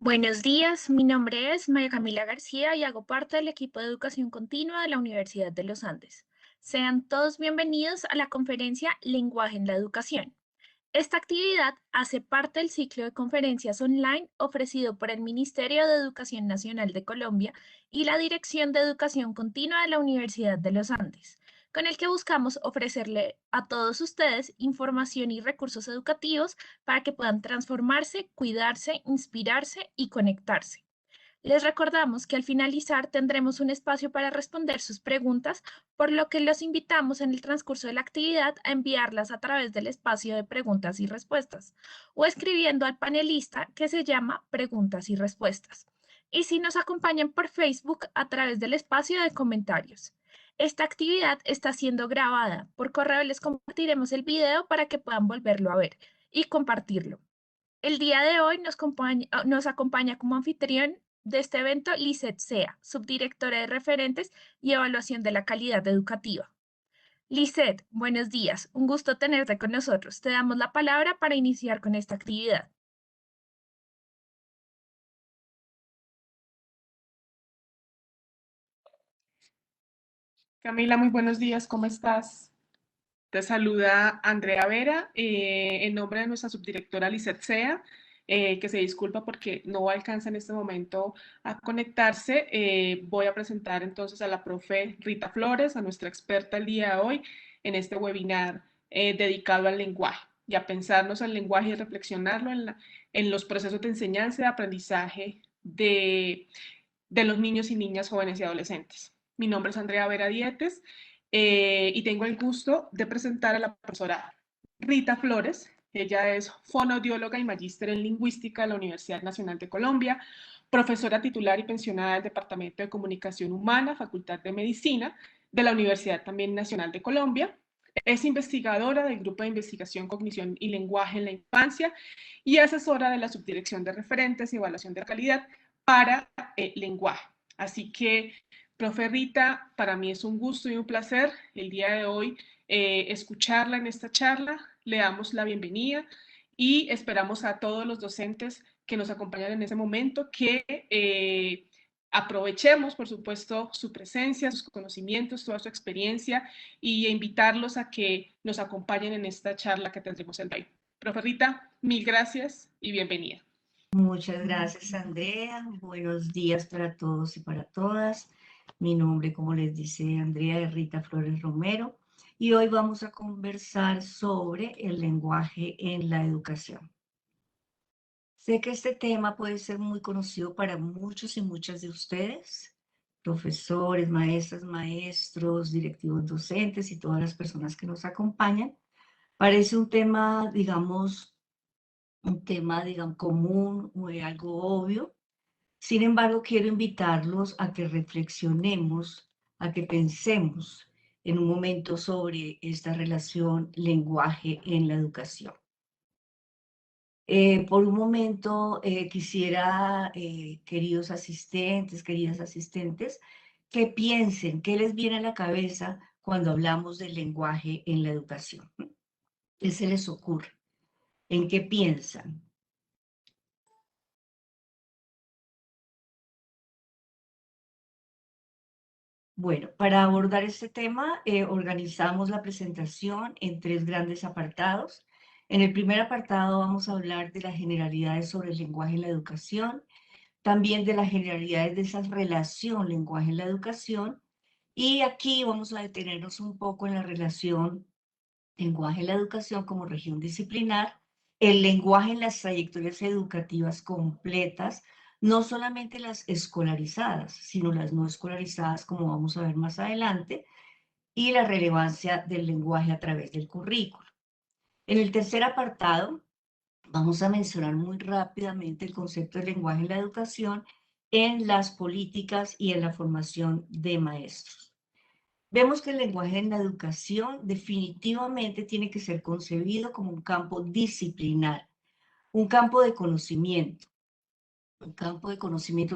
Buenos días, mi nombre es María Camila García y hago parte del equipo de educación continua de la Universidad de los Andes. Sean todos bienvenidos a la conferencia Lenguaje en la Educación. Esta actividad hace parte del ciclo de conferencias online ofrecido por el Ministerio de Educación Nacional de Colombia y la Dirección de Educación Continua de la Universidad de los Andes, con el que buscamos ofrecerle a todos ustedes información y recursos educativos para que puedan transformarse, cuidarse, inspirarse y conectarse. Les recordamos que al finalizar tendremos un espacio para responder sus preguntas, por lo que los invitamos en el transcurso de la actividad a enviarlas a través del espacio de preguntas y respuestas o escribiendo al panelista que se llama Preguntas y Respuestas. Y si nos acompañan por Facebook a través del espacio de comentarios. Esta actividad está siendo grabada. Por correo les compartiremos el video para que puedan volverlo a ver y compartirlo. El día de hoy nos acompaña como anfitrión de este evento Lisette Sea, subdirectora de referentes y evaluación de la calidad educativa. Lisette, buenos días. Un gusto tenerte con nosotros. Te damos la palabra para iniciar con esta actividad. Camila, muy buenos días, ¿cómo estás? Te saluda Andrea Vera, en nombre de nuestra subdirectora Lisette Sea, que se disculpa porque no alcanza en este momento a conectarse. Voy a presentar entonces a la profe Rita Flores, a nuestra experta el día de hoy, en este webinar dedicado al lenguaje y a pensarnos el lenguaje y reflexionarlo en los procesos de enseñanza y de aprendizaje de los niños y niñas, jóvenes y adolescentes. Mi nombre es Andrea Vera Dietes y tengo el gusto de presentar a la profesora Rita Flores. Ella es fonoaudióloga y magíster en lingüística de la Universidad Nacional de Colombia, profesora titular y pensionada del Departamento de Comunicación Humana, Facultad de Medicina de la Universidad también Nacional de Colombia. Es investigadora del Grupo de Investigación, Cognición y Lenguaje en la Infancia y asesora de la Subdirección de Referentes y Evaluación de Calidad para lenguaje. Así que, profe Rita, para mí es un gusto y un placer el día de hoy escucharla en esta charla. Le damos la bienvenida y esperamos a todos los docentes que nos acompañan en ese momento que aprovechemos, por supuesto, su presencia, sus conocimientos, toda su experiencia y invitarlos a que nos acompañen en esta charla que tendremos el día de hoy. Profe Rita, mil gracias y bienvenida. Muchas gracias, Andrea. Buenos días para todos y para todas. Mi nombre, como les dice Andrea, es Rita Flores Romero y hoy vamos a conversar sobre el lenguaje en la educación. Sé que este tema puede ser muy conocido para muchos y muchas de ustedes, profesores, maestras, maestros, directivos docentes y todas las personas que nos acompañan. Parece un tema, digamos, común, algo obvio. Sin embargo, quiero invitarlos a que reflexionemos, a que pensemos en un momento sobre esta relación lenguaje en la educación. Por un momento quisiera, queridos asistentes, queridas asistentes, que piensen qué les viene a la cabeza cuando hablamos del lenguaje en la educación. ¿Qué se les ocurre? ¿En qué piensan? Bueno, para abordar este tema, organizamos la presentación en tres grandes apartados. En el primer apartado vamos a hablar de las generalidades sobre el lenguaje en la educación, también de las generalidades de esa relación lenguaje en la educación, y aquí vamos a detenernos un poco en la relación lenguaje en la educación como región disciplinar, el lenguaje en las trayectorias educativas completas, no solamente las escolarizadas, sino las no escolarizadas, como vamos a ver más adelante, y la relevancia del lenguaje a través del currículo. En el tercer apartado, vamos a mencionar muy rápidamente el concepto de lenguaje en la educación en las políticas y en la formación de maestros. Vemos que el lenguaje en la educación definitivamente tiene que ser concebido como un campo disciplinar, un campo de conocimiento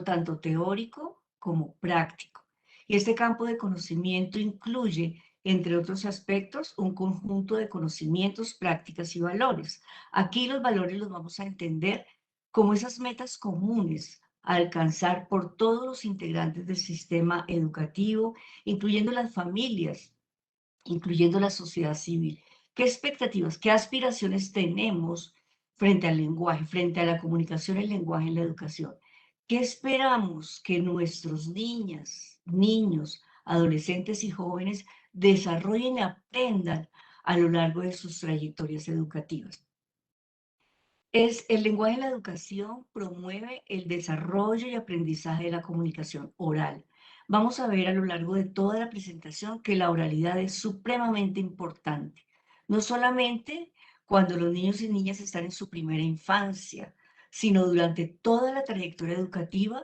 tanto teórico como práctico. Y este campo de conocimiento incluye, entre otros aspectos, un conjunto de conocimientos, prácticas y valores. Aquí los valores los vamos a entender como esas metas comunes a alcanzar por todos los integrantes del sistema educativo, incluyendo las familias, incluyendo la sociedad civil. ¿Qué expectativas, qué aspiraciones tenemos frente al lenguaje, frente a la comunicación, el lenguaje en la educación? ¿Qué esperamos que nuestros niños, adolescentes y jóvenes desarrollen y aprendan a lo largo de sus trayectorias educativas? El lenguaje en la educación promueve el desarrollo y aprendizaje de la comunicación oral. Vamos a ver a lo largo de toda la presentación que la oralidad es supremamente importante, no solamente cuando los niños y niñas están en su primera infancia, sino durante toda la trayectoria educativa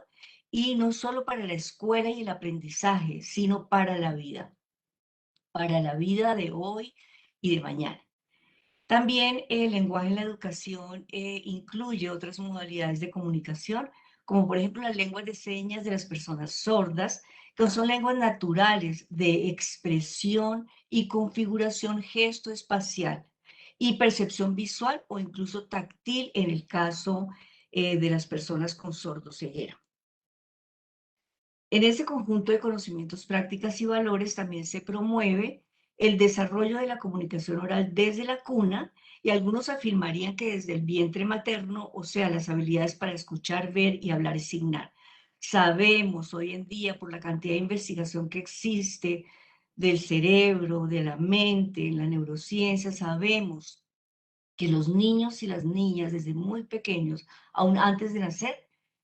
y no solo para la escuela y el aprendizaje, sino para la vida de hoy y de mañana. También el lenguaje en la educación incluye otras modalidades de comunicación, como por ejemplo las lenguas de señas de las personas sordas, que son lenguas naturales de expresión y configuración gesto-espacial y percepción visual o incluso táctil en el caso de las personas con sordoceguera. En ese conjunto de conocimientos, prácticas y valores también se promueve el desarrollo de la comunicación oral desde la cuna y algunos afirmarían que desde el vientre materno, o sea, las habilidades para escuchar, ver y hablar y signar. Sabemos hoy en día por la cantidad de investigación que existe del cerebro, de la mente, en la neurociencia, sabemos que los niños y las niñas desde muy pequeños, aún antes de nacer,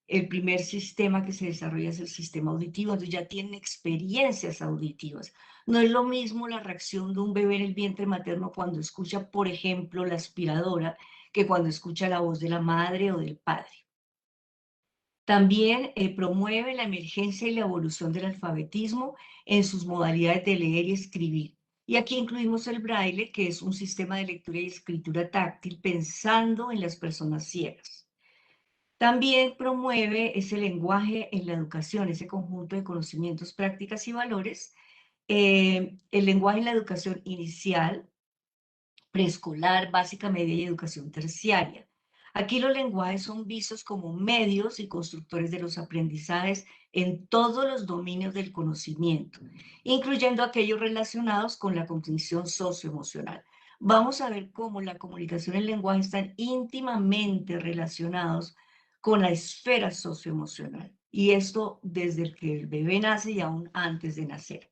el primer sistema que se desarrolla es el sistema auditivo, entonces ya tienen experiencias auditivas. No es lo mismo la reacción de un bebé en el vientre materno cuando escucha, por ejemplo, la aspiradora, que cuando escucha la voz de la madre o del padre. También promueve la emergencia y la evolución del alfabetismo en sus modalidades de leer y escribir. Y aquí incluimos el braille, que es un sistema de lectura y escritura táctil pensando en las personas ciegas. También promueve ese lenguaje en la educación, ese conjunto de conocimientos, prácticas y valores, el lenguaje en la educación inicial, preescolar, básica, media y educación terciaria. Aquí los lenguajes son vistos como medios y constructores de los aprendizajes en todos los dominios del conocimiento, incluyendo aquellos relacionados con la comprensión socioemocional. Vamos a ver cómo la comunicación y el lenguaje están íntimamente relacionados con la esfera socioemocional. Y esto desde el que el bebé nace y aún antes de nacer.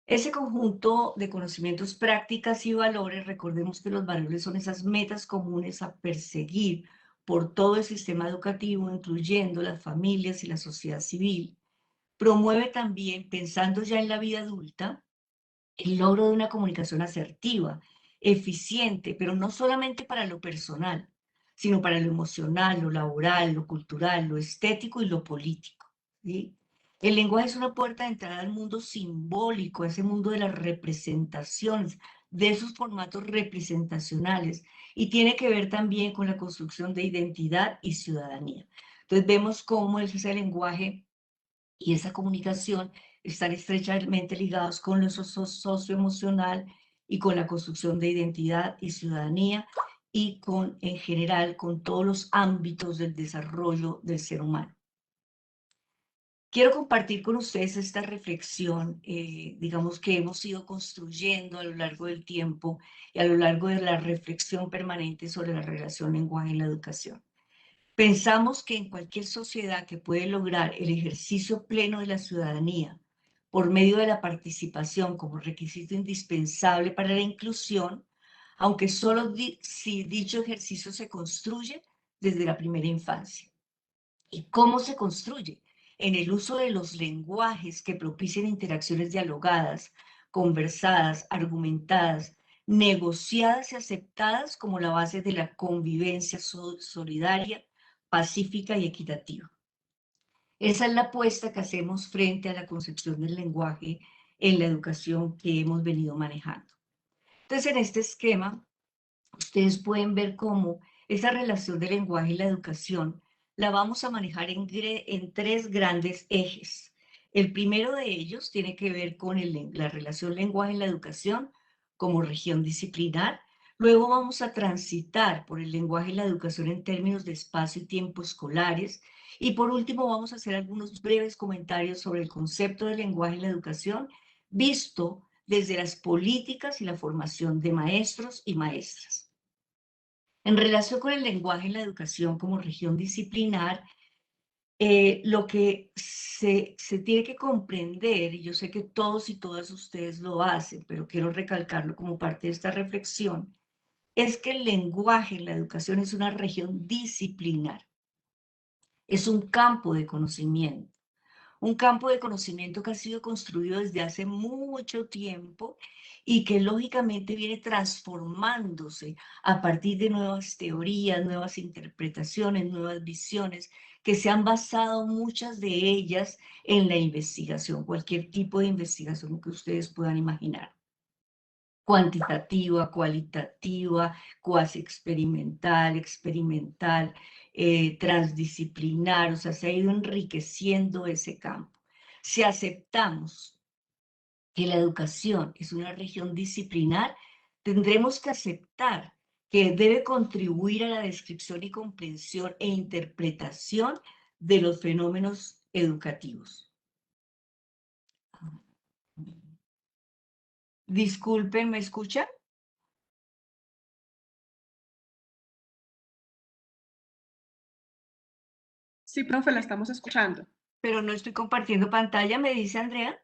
Ese conjunto de conocimientos, prácticas y valores, recordemos que los valores son esas metas comunes a perseguir por todo el sistema educativo, incluyendo las familias y la sociedad civil. Promueve también, pensando ya en la vida adulta, el logro de una comunicación asertiva, eficiente, pero no solamente para lo personal, sino para lo emocional, lo laboral, lo cultural, lo estético y lo político, ¿sí? El lenguaje es una puerta de entrada al mundo simbólico, a ese mundo de las representaciones, de esos formatos representacionales, y tiene que ver también con la construcción de identidad y ciudadanía. Entonces vemos cómo es ese lenguaje y esa comunicación están estrechamente ligados con lo socioemocional y con la construcción de identidad y ciudadanía y con, en general, con todos los ámbitos del desarrollo del ser humano. Quiero compartir con ustedes esta reflexión, digamos, que hemos ido construyendo a lo largo del tiempo y a lo largo de la reflexión permanente sobre la relación lenguaje en la educación. Pensamos que en cualquier sociedad que puede lograr el ejercicio pleno de la ciudadanía por medio de la participación como requisito indispensable para la inclusión, aunque solo si dicho ejercicio se construye desde la primera infancia. ¿Y cómo se construye? En el uso de los lenguajes que propicien interacciones dialogadas, conversadas, argumentadas, negociadas y aceptadas como la base de la convivencia solidaria, pacífica y equitativa. Esa es la apuesta que hacemos frente a la concepción del lenguaje en la educación que hemos venido manejando. Entonces, en este esquema, ustedes pueden ver cómo esa relación del lenguaje y la educación la vamos a manejar en tres grandes ejes. El primero de ellos tiene que ver con la relación lenguaje y la educación como región disciplinar. Luego vamos a transitar por el lenguaje y la educación en términos de espacio y tiempo escolares. Y por último vamos a hacer algunos breves comentarios sobre el concepto del lenguaje y la educación visto desde las políticas y la formación de maestros y maestras. En relación con el lenguaje y la educación como región disciplinar, lo que se tiene que comprender, y yo sé que todos y todas ustedes lo hacen, pero quiero recalcarlo como parte de esta reflexión, es que el lenguaje en la educación es una región disciplinar, es un campo de conocimiento que ha sido construido desde hace mucho tiempo y que lógicamente viene transformándose a partir de nuevas teorías, nuevas interpretaciones, nuevas visiones, que se han basado muchas de ellas en la investigación, cualquier tipo de investigación que ustedes puedan imaginar. Cuantitativa, cualitativa, cuasi experimental, transdisciplinar, o sea, se ha ido enriqueciendo ese campo. Si aceptamos que la educación es una región disciplinar, tendremos que aceptar que debe contribuir a la descripción y comprensión e interpretación de los fenómenos educativos. Disculpen, ¿me escuchan? Sí, profe, la estamos escuchando. Pero no estoy compartiendo pantalla, me dice Andrea.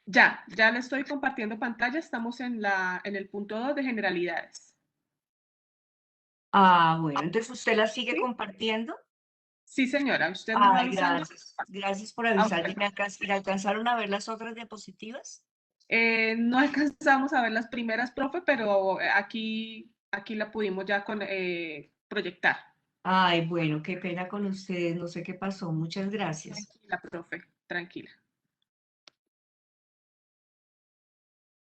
Ya le estoy compartiendo pantalla. Estamos en el punto 2 de generalidades. Ah, bueno, entonces usted la sigue ¿Sí? compartiendo. Sí, señora. Usted me va Ay, avisando. gracias. Gracias por Ah, avisar. ok. ¿Y alcanzaron a ver las otras diapositivas? No alcanzamos a ver las primeras, profe, pero aquí la pudimos ya proyectar. Ay, bueno, qué pena con ustedes. No sé qué pasó. Muchas gracias. Tranquila, profe, tranquila.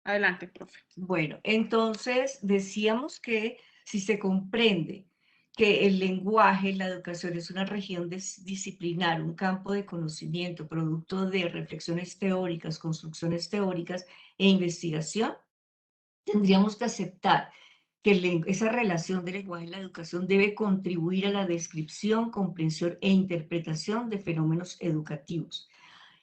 Adelante, profe. Bueno, entonces decíamos que si se comprende que el lenguaje, la educación es una región disciplinar, un campo de conocimiento, producto de reflexiones teóricas, construcciones teóricas e investigación, tendríamos que aceptar que esa relación del lenguaje y la educación debe contribuir a la descripción, comprensión e interpretación de fenómenos educativos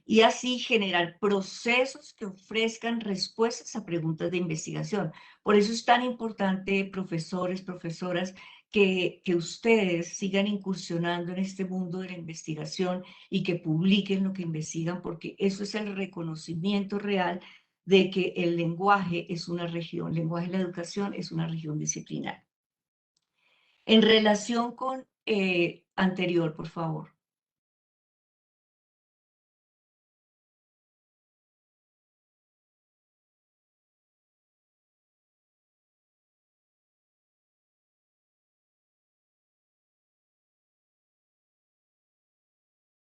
y así generar procesos que ofrezcan respuestas a preguntas de investigación. Por eso es tan importante, profesores, profesoras, que ustedes sigan incursionando en este mundo de la investigación y que publiquen lo que investigan, porque eso es el reconocimiento real de que el lenguaje es una región, el lenguaje de la educación es una región disciplinar. En relación con anterior, por favor.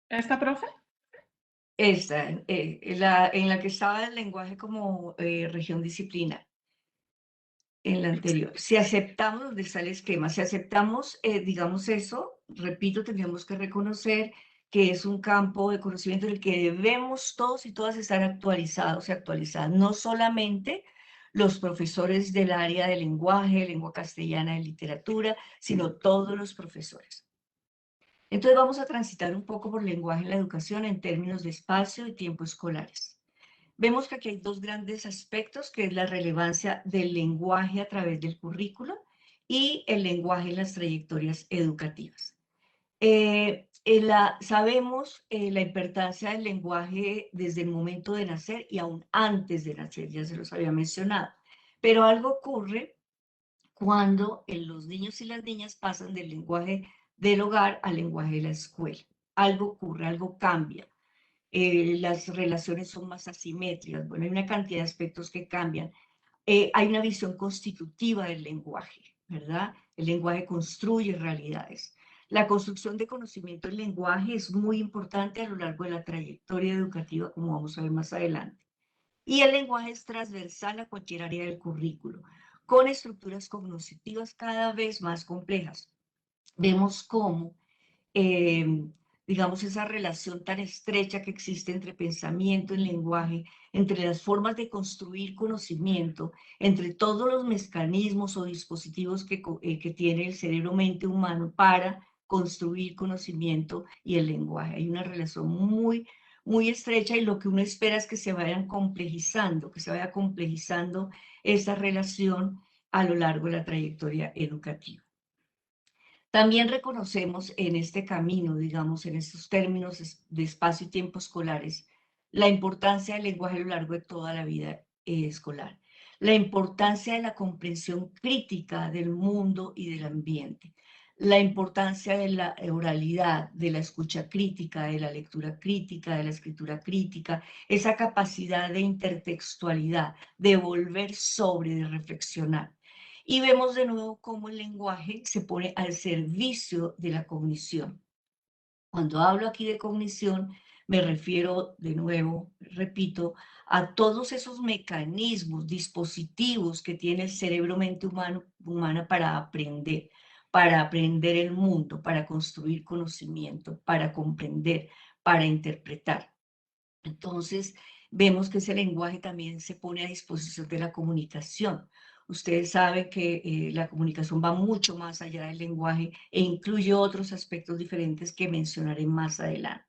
¿Esta, profe? Esta, en la que estaba el lenguaje como región disciplinar, en la anterior. Si aceptamos donde está el esquema, si aceptamos, digamos eso, repito, tendríamos que reconocer que es un campo de conocimiento en el que debemos todos y todas estar actualizados y actualizadas, no solamente los profesores del área de lenguaje, lengua castellana, de literatura, sino todos los profesores. Entonces vamos a transitar un poco por lenguaje en la educación en términos de espacio y tiempo escolares. Vemos que aquí hay dos grandes aspectos, que es la relevancia del lenguaje a través del currículo y el lenguaje en las trayectorias educativas. Sabemos la importancia del lenguaje desde el momento de nacer y aún antes de nacer, ya se los había mencionado. Pero algo ocurre cuando los niños y las niñas pasan del lenguaje del hogar al lenguaje de la escuela. Algo ocurre, algo cambia. Las relaciones son más asimétricas. Bueno, hay una cantidad de aspectos que cambian. Hay una visión constitutiva del lenguaje, ¿verdad? El lenguaje construye realidades. La construcción de conocimiento del lenguaje es muy importante a lo largo de la trayectoria educativa, como vamos a ver más adelante. Y el lenguaje es transversal a cualquier área del currículo, con estructuras cognitivas cada vez más complejas. Vemos cómo, eh, digamos, esa relación tan estrecha que existe entre pensamiento y lenguaje, entre las formas de construir conocimiento, entre todos los mecanismos o dispositivos que tiene el cerebro-mente humano para construir conocimiento y el lenguaje. Hay una relación muy estrecha y lo que uno espera es que se vayan complejizando, que se vaya complejizando esa relación a lo largo de la trayectoria educativa. También reconocemos en este camino, digamos, en estos términos de espacio y tiempo escolares, la importancia del lenguaje a lo largo de toda la vida escolar, la importancia de la comprensión crítica del mundo y del ambiente, la importancia de la oralidad, de la escucha crítica, de la lectura crítica, de la escritura crítica, esa capacidad de intertextualidad, de volver sobre, de reflexionar. Y vemos de nuevo cómo el lenguaje se pone al servicio de la cognición. Cuando hablo aquí de cognición, me refiero de nuevo, repito, a todos esos mecanismos, dispositivos que tiene el cerebro-mente humana para aprender el mundo, para construir conocimiento, para comprender, para interpretar. Entonces, vemos que ese lenguaje también se pone a disposición de la comunicación. Ustedes saben que la comunicación va mucho más allá del lenguaje e incluye otros aspectos diferentes que mencionaré más adelante.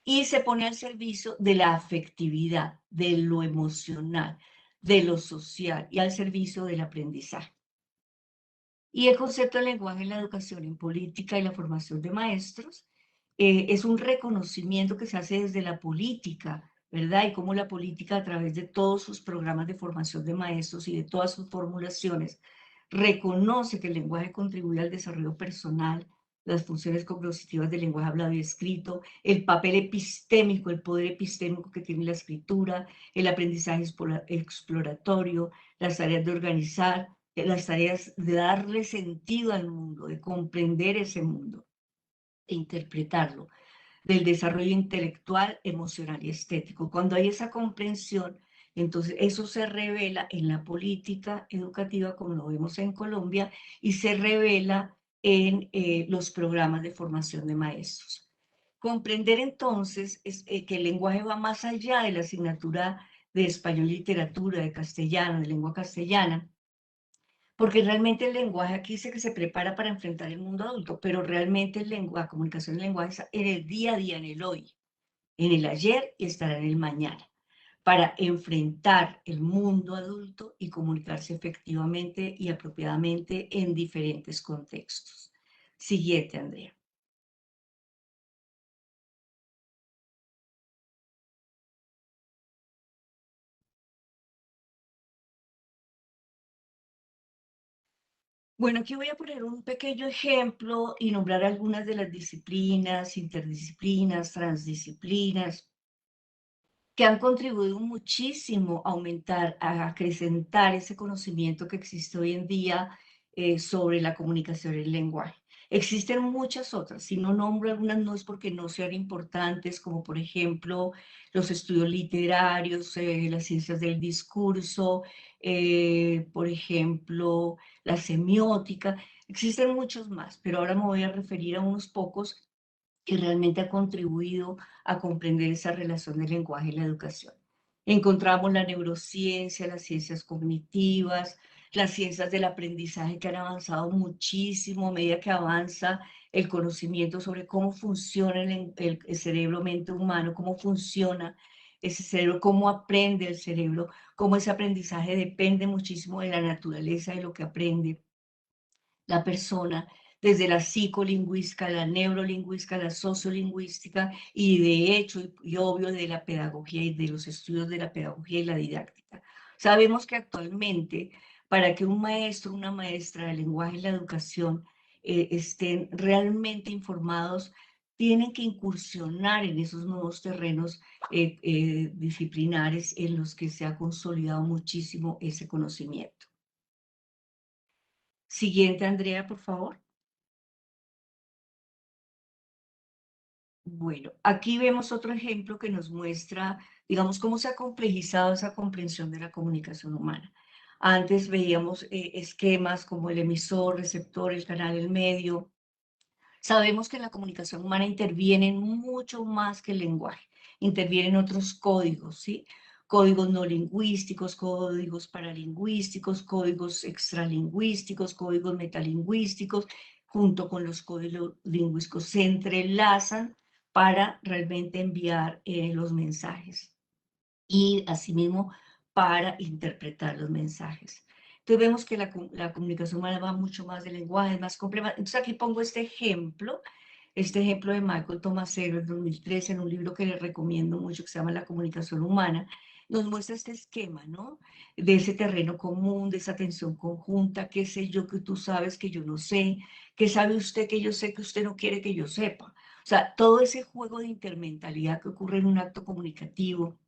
Y se pone al servicio de la afectividad, de lo emocional, de lo social y al servicio del aprendizaje. Y el concepto del lenguaje en la educación, en política y la formación de maestros es un reconocimiento que se hace desde la política, ¿verdad? Y cómo la política, a través de todos sus programas de formación de maestros y de todas sus formulaciones, reconoce que el lenguaje contribuye al desarrollo personal, las funciones cognitivas del lenguaje hablado y escrito, el papel epistémico, el poder epistémico que tiene la escritura, el aprendizaje exploratorio, las tareas de organizar, las tareas de darle sentido al mundo, de comprender ese mundo e interpretarlo, del desarrollo intelectual, emocional y estético. Cuando hay esa comprensión, entonces eso se revela en la política educativa, como lo vemos en Colombia, y se revela en los programas de formación de maestros. Comprender entonces que el lenguaje va más allá de la asignatura de español y literatura, de castellano, de lengua castellana, porque realmente el lenguaje aquí dice que se prepara para enfrentar el mundo adulto, pero realmente la comunicación del lenguaje está en el día a día, en el hoy, en el ayer y estará en el mañana, para enfrentar el mundo adulto y comunicarse efectivamente y apropiadamente en diferentes contextos. Siguiente, Andrea. Bueno, aquí voy a poner un pequeño ejemplo y nombrar algunas de las disciplinas, interdisciplinas, transdisciplinas, que han contribuido muchísimo a aumentar, a acrecentar ese conocimiento que existe hoy en día sobre la comunicación y el lenguaje. Existen muchas otras, si no nombro algunas no es porque no sean importantes, como por ejemplo los estudios literarios, las ciencias del discurso, por ejemplo la semiótica, existen muchos más, pero ahora me voy a referir a unos pocos que realmente ha contribuido a comprender esa relación del lenguaje y la educación. Encontramos la neurociencia, las ciencias cognitivas, las ciencias del aprendizaje que han avanzado muchísimo a medida que avanza el conocimiento sobre cómo funciona el cerebro-mente humano, cómo funciona ese cerebro, cómo aprende el cerebro, cómo ese aprendizaje depende muchísimo de la naturaleza de lo que aprende la persona, desde la psicolingüística, la neurolingüística, la sociolingüística y de hecho y obvio de la pedagogía y de los estudios de la pedagogía y la didáctica. Sabemos que actualmente para que un maestro, una maestra de lenguaje y la educación estén realmente informados, tienen que incursionar en esos nuevos terrenos disciplinares en los que se ha consolidado muchísimo ese conocimiento. Siguiente, Andrea, por favor. Bueno, aquí vemos otro ejemplo que nos muestra, digamos, cómo se ha complejizado esa comprensión de la comunicación humana. Antes veíamos esquemas como el emisor, receptor, el canal, el medio, Sabemos que en la comunicación humana intervienen mucho más que el lenguaje, intervienen otros códigos, ¿sí? Códigos no lingüísticos, códigos paralingüísticos, códigos extralingüísticos, códigos metalingüísticos, junto con los códigos lingüísticos, se entrelazan para realmente enviar los mensajes y asimismo para interpretar los mensajes. Entonces vemos que la comunicación humana va mucho más del lenguaje, es más compleja. Entonces aquí pongo este ejemplo de Michael Tomasello en 2013, en un libro que les recomiendo mucho, que se llama La comunicación humana, nos muestra este esquema, ¿no? De ese terreno común, de esa atención conjunta, qué sé yo que tú sabes que yo no sé, qué sabe usted que yo sé que usted no quiere que yo sepa. O sea, todo ese juego de intermentalidad que ocurre en un acto comunicativo,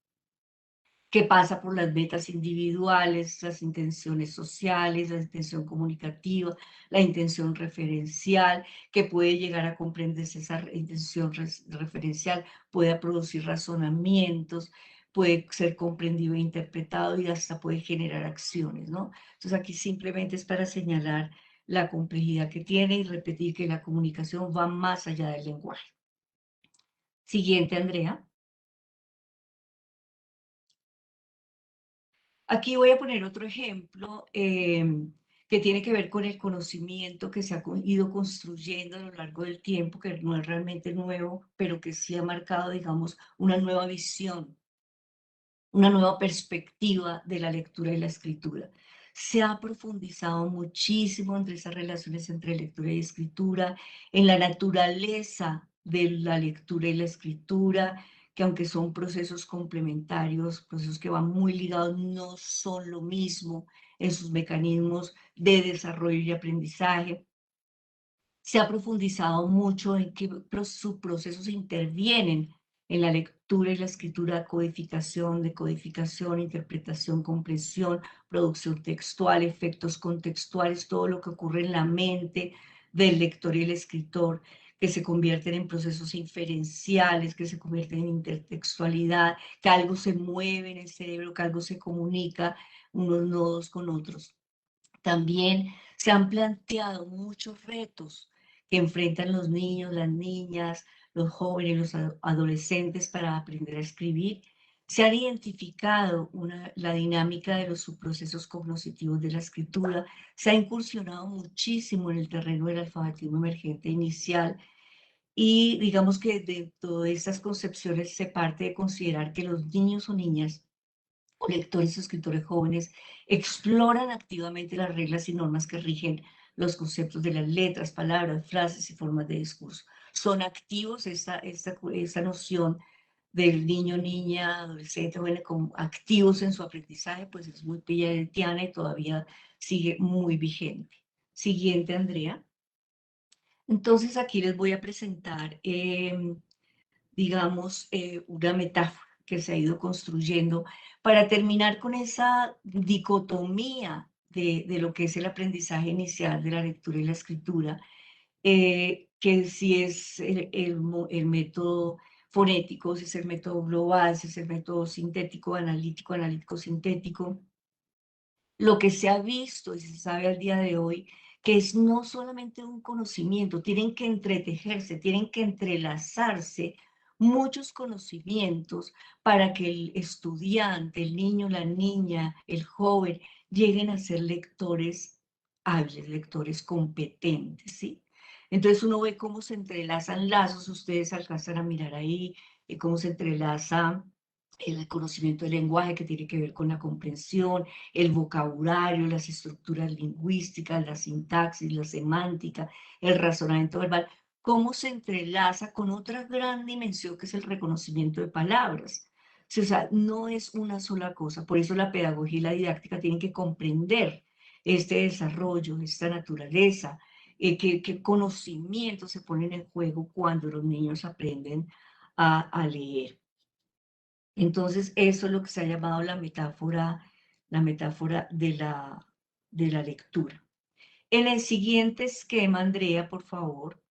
que pasa por las metas individuales, las intenciones sociales, la intención comunicativa, la intención referencial, que puede llegar a comprenderse esa intención referencial, puede producir razonamientos, puede ser comprendido e interpretado y hasta puede generar acciones, ¿no? Entonces aquí simplemente es para señalar la complejidad que tiene y repetir que la comunicación va más allá del lenguaje. Siguiente, Andrea. Aquí voy a poner otro ejemplo que tiene que ver con el conocimiento que se ha ido construyendo a lo largo del tiempo, que no es realmente nuevo, pero que sí ha marcado, digamos, una nueva visión, una nueva perspectiva de la lectura y la escritura. Se ha profundizado muchísimo entre esas relaciones entre lectura y escritura, en la naturaleza de la lectura y la escritura, que aunque son procesos complementarios, procesos que van muy ligados, no son lo mismo en sus mecanismos de desarrollo y aprendizaje. Se ha profundizado mucho en qué sus procesos intervienen en la lectura y la escritura, codificación, decodificación, interpretación, comprensión, producción textual, efectos contextuales, todo lo que ocurre en la mente del lector y el escritor, que se convierten en procesos inferenciales, que se convierten en intertextualidad, que algo se mueve en el cerebro, que algo se comunica unos nodos con otros. También se han planteado muchos retos que enfrentan los niños, las niñas, los jóvenes, los adolescentes para aprender a escribir. Se ha identificado la dinámica de los subprocesos cognitivos de la escritura. Se ha incursionado muchísimo en el terreno del alfabetismo emergente inicial. Y digamos que dentro de estas concepciones se parte de considerar que los niños o niñas o lectores o escritores jóvenes exploran activamente las reglas y normas que rigen los conceptos de las letras, palabras, frases y formas de discurso. Son activos, esta noción del niño, niña, adolescente, joven, como activos en su aprendizaje, pues es muy pilletiana y todavía sigue muy vigente. Siguiente, Andrea. Entonces aquí les voy a presentar digamos, una metáfora que se ha ido construyendo para terminar con esa dicotomía de lo que es el aprendizaje inicial de la lectura y la escritura, que si es el método fonético, si es el método global, si es el método sintético, analítico, analítico-sintético. Lo que se ha visto y se sabe al día de hoy, que es no solamente un conocimiento, tienen que entretejerse, tienen que entrelazarse muchos conocimientos para que el estudiante, el niño, la niña, el joven, lleguen a ser lectores hábiles, lectores competentes, ¿sí? Entonces uno ve cómo se entrelazan lazos, ustedes alcanzan a mirar ahí, cómo se entrelaza el conocimiento del lenguaje que tiene que ver con la comprensión, el vocabulario, las estructuras lingüísticas, la sintaxis, la semántica, el razonamiento verbal, cómo se entrelaza con otra gran dimensión que es el reconocimiento de palabras. O sea, no es una sola cosa, por eso la pedagogía y la didáctica tienen que comprender este desarrollo, esta naturaleza, qué conocimientos se ponen en juego cuando los niños aprenden a leer. Entonces, eso es lo que se ha llamado la metáfora de la lectura. En el siguiente esquema, Andrea, por favor,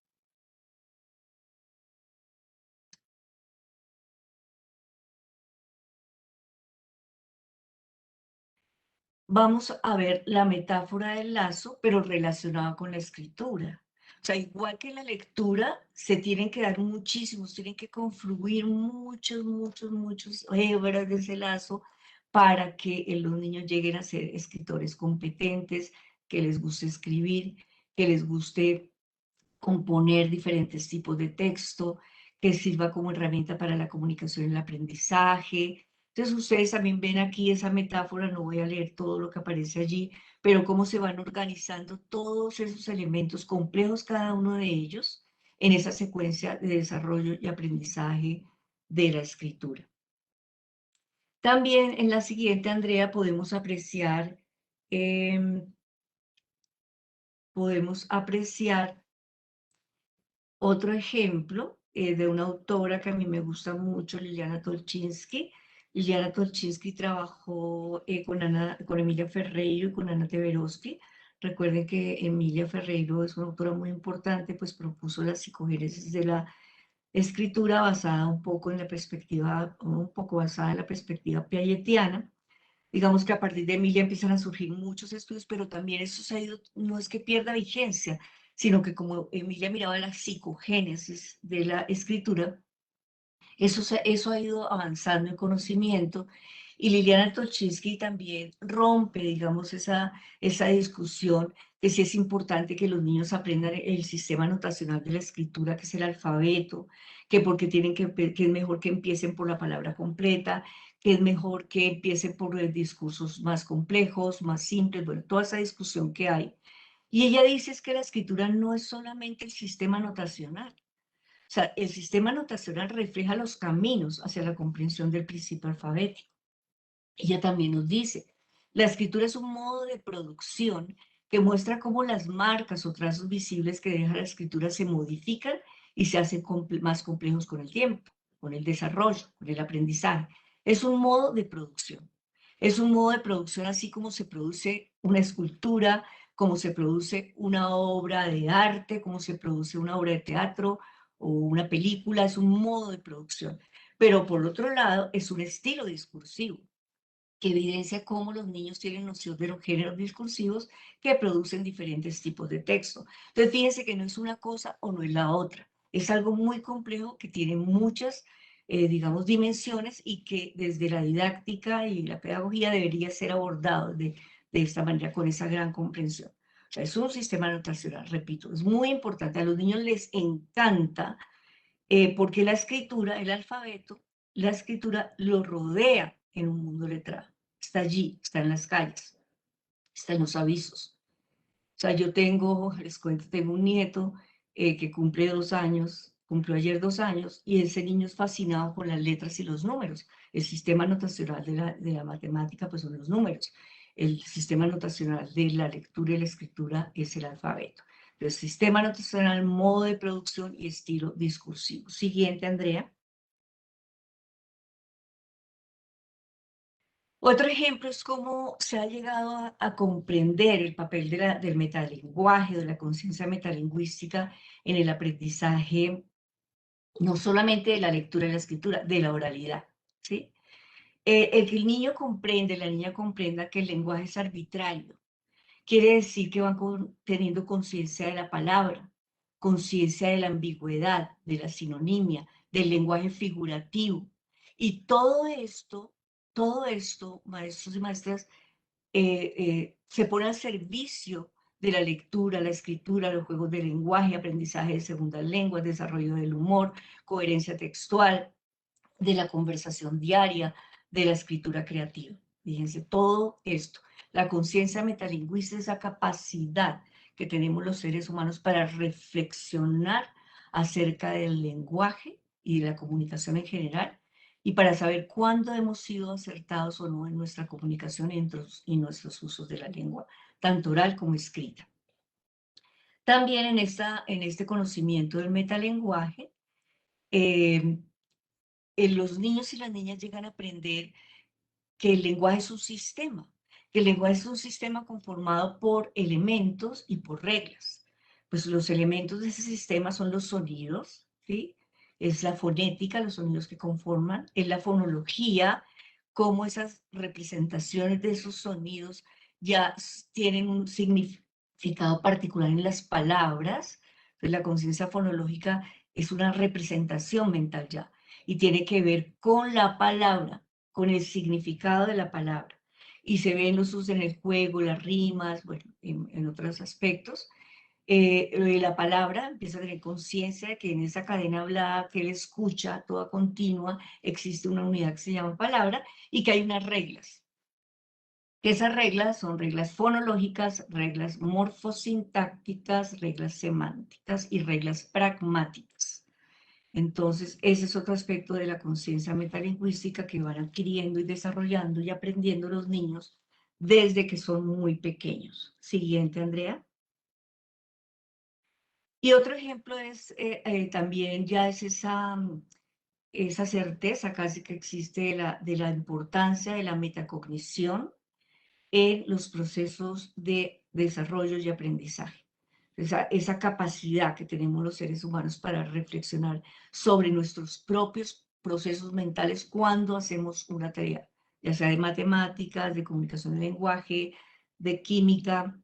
vamos a ver la metáfora del lazo, pero relacionada con la escritura. O sea, igual que en la lectura, se tienen que dar muchísimos, tienen que confluir muchos hebras de ese lazo para que los niños lleguen a ser escritores competentes, que les guste escribir, que les guste componer diferentes tipos de texto, que sirva como herramienta para la comunicación y el aprendizaje. Entonces ustedes también ven aquí esa metáfora, no voy a leer todo lo que aparece allí, pero cómo se van organizando todos esos elementos complejos, cada uno de ellos, en esa secuencia de desarrollo y aprendizaje de la escritura. También en la siguiente, Andrea, podemos apreciar otro ejemplo de una autora que a mí me gusta mucho, Liliana Tolchinsky. Liliana Tolchinsky trabajó con Emilia Ferreiro y con Ana Teberovsky. Recuerden que Emilia Ferreiro es una autora muy importante, pues propuso la psicogénesis de la escritura basada un poco en la perspectiva, un poco basada en la perspectiva piagetiana. Digamos que a partir de Emilia empiezan a surgir muchos estudios, pero también eso se ha ido, no es que pierda vigencia, sino que como Emilia miraba la psicogénesis de la escritura, eso ha ido avanzando en conocimiento y Liliana Tolchinsky también rompe, digamos, esa discusión que sí es importante que los niños aprendan el sistema notacional de la escritura, que es el alfabeto, que porque que es mejor que empiecen por la palabra completa, que es mejor que empiecen por discursos más complejos, más simples, bueno, toda esa discusión que hay. Y ella dice es que la escritura no es solamente el sistema notacional, o sea, el sistema notacional refleja los caminos hacia la comprensión del principio alfabético. Ella también nos dice, la escritura es un modo de producción que muestra cómo las marcas o trazos visibles que deja la escritura se modifican y se hacen más complejos con el tiempo, con el desarrollo, con el aprendizaje. Es un modo de producción. Es un modo de producción así como se produce una escultura, como se produce una obra de arte, como se produce una obra de teatro o una película, es un modo de producción. Pero por otro lado, es un estilo discursivo que evidencia cómo los niños tienen noción de los géneros discursivos que producen diferentes tipos de texto. Entonces, fíjense que no es una cosa o no es la otra. Es algo muy complejo que tiene muchas, digamos, dimensiones y que desde la didáctica y la pedagogía debería ser abordado de esta manera, con esa gran comprensión. O sea, es un sistema notacional, repito, es muy importante. A los niños les encanta porque la escritura, el alfabeto, la escritura lo rodea en un mundo letrado. Está allí, está en las calles, está en los avisos. O sea, les cuento, tengo un nieto que cumple 2 años, cumplió ayer 2 años, y ese niño es fascinado con las letras y los números. El sistema notacional de la matemática, pues son los números. El sistema notacional de la lectura y la escritura es el alfabeto. El sistema notacional, modo de producción y estilo discursivo. Siguiente, Andrea. Otro ejemplo es cómo se ha llegado a comprender el papel del metalenguaje, de la conciencia metalingüística en el aprendizaje, no solamente de la lectura y la escritura, de la oralidad, ¿sí? El que el niño comprende, la niña comprenda que el lenguaje es arbitrario, quiere decir que van teniendo conciencia de la palabra, conciencia de la ambigüedad, de la sinonimia, del lenguaje figurativo. Y todo esto, maestros y maestras, se pone al servicio de la lectura, la escritura, los juegos de lenguaje, aprendizaje de segundas lenguas, desarrollo del humor, coherencia textual, de la conversación diaria, de la escritura creativa. Fíjense, todo esto, la conciencia metalingüística, esa capacidad que tenemos los seres humanos para reflexionar acerca del lenguaje y de la comunicación en general, y para saber cuándo hemos sido acertados o no en nuestra comunicación y nuestros usos de la lengua, tanto oral como escrita. También en este conocimiento del metalenguaje, los niños y las niñas llegan a aprender que el lenguaje es un sistema, que el lenguaje es un sistema conformado por elementos y por reglas. Pues los elementos de ese sistema son los sonidos, ¿sí? Es la fonética, los sonidos que conforman, es la fonología, cómo esas representaciones de esos sonidos ya tienen un significado particular en las palabras. Entonces, la conciencia fonológica es una representación mental ya y tiene que ver con la palabra, con el significado de la palabra. Y se ven los usos en el juego, las rimas, bueno, en otros aspectos. La palabra empieza a tener conciencia de que en esa cadena hablada que él escucha, toda continua, existe una unidad que se llama palabra y que hay unas reglas. Esas reglas son reglas fonológicas, reglas morfosintácticas, reglas semánticas y reglas pragmáticas. Entonces, ese es otro aspecto de la conciencia metalingüística que van adquiriendo y desarrollando y aprendiendo los niños desde que son muy pequeños. Siguiente, Andrea. Y otro ejemplo es también ya es esa certeza casi que existe de la importancia de la metacognición en los procesos de desarrollo y aprendizaje. Esa capacidad que tenemos los seres humanos para reflexionar sobre nuestros propios procesos mentales cuando hacemos una tarea, ya sea de matemáticas, de comunicación de lenguaje, de química,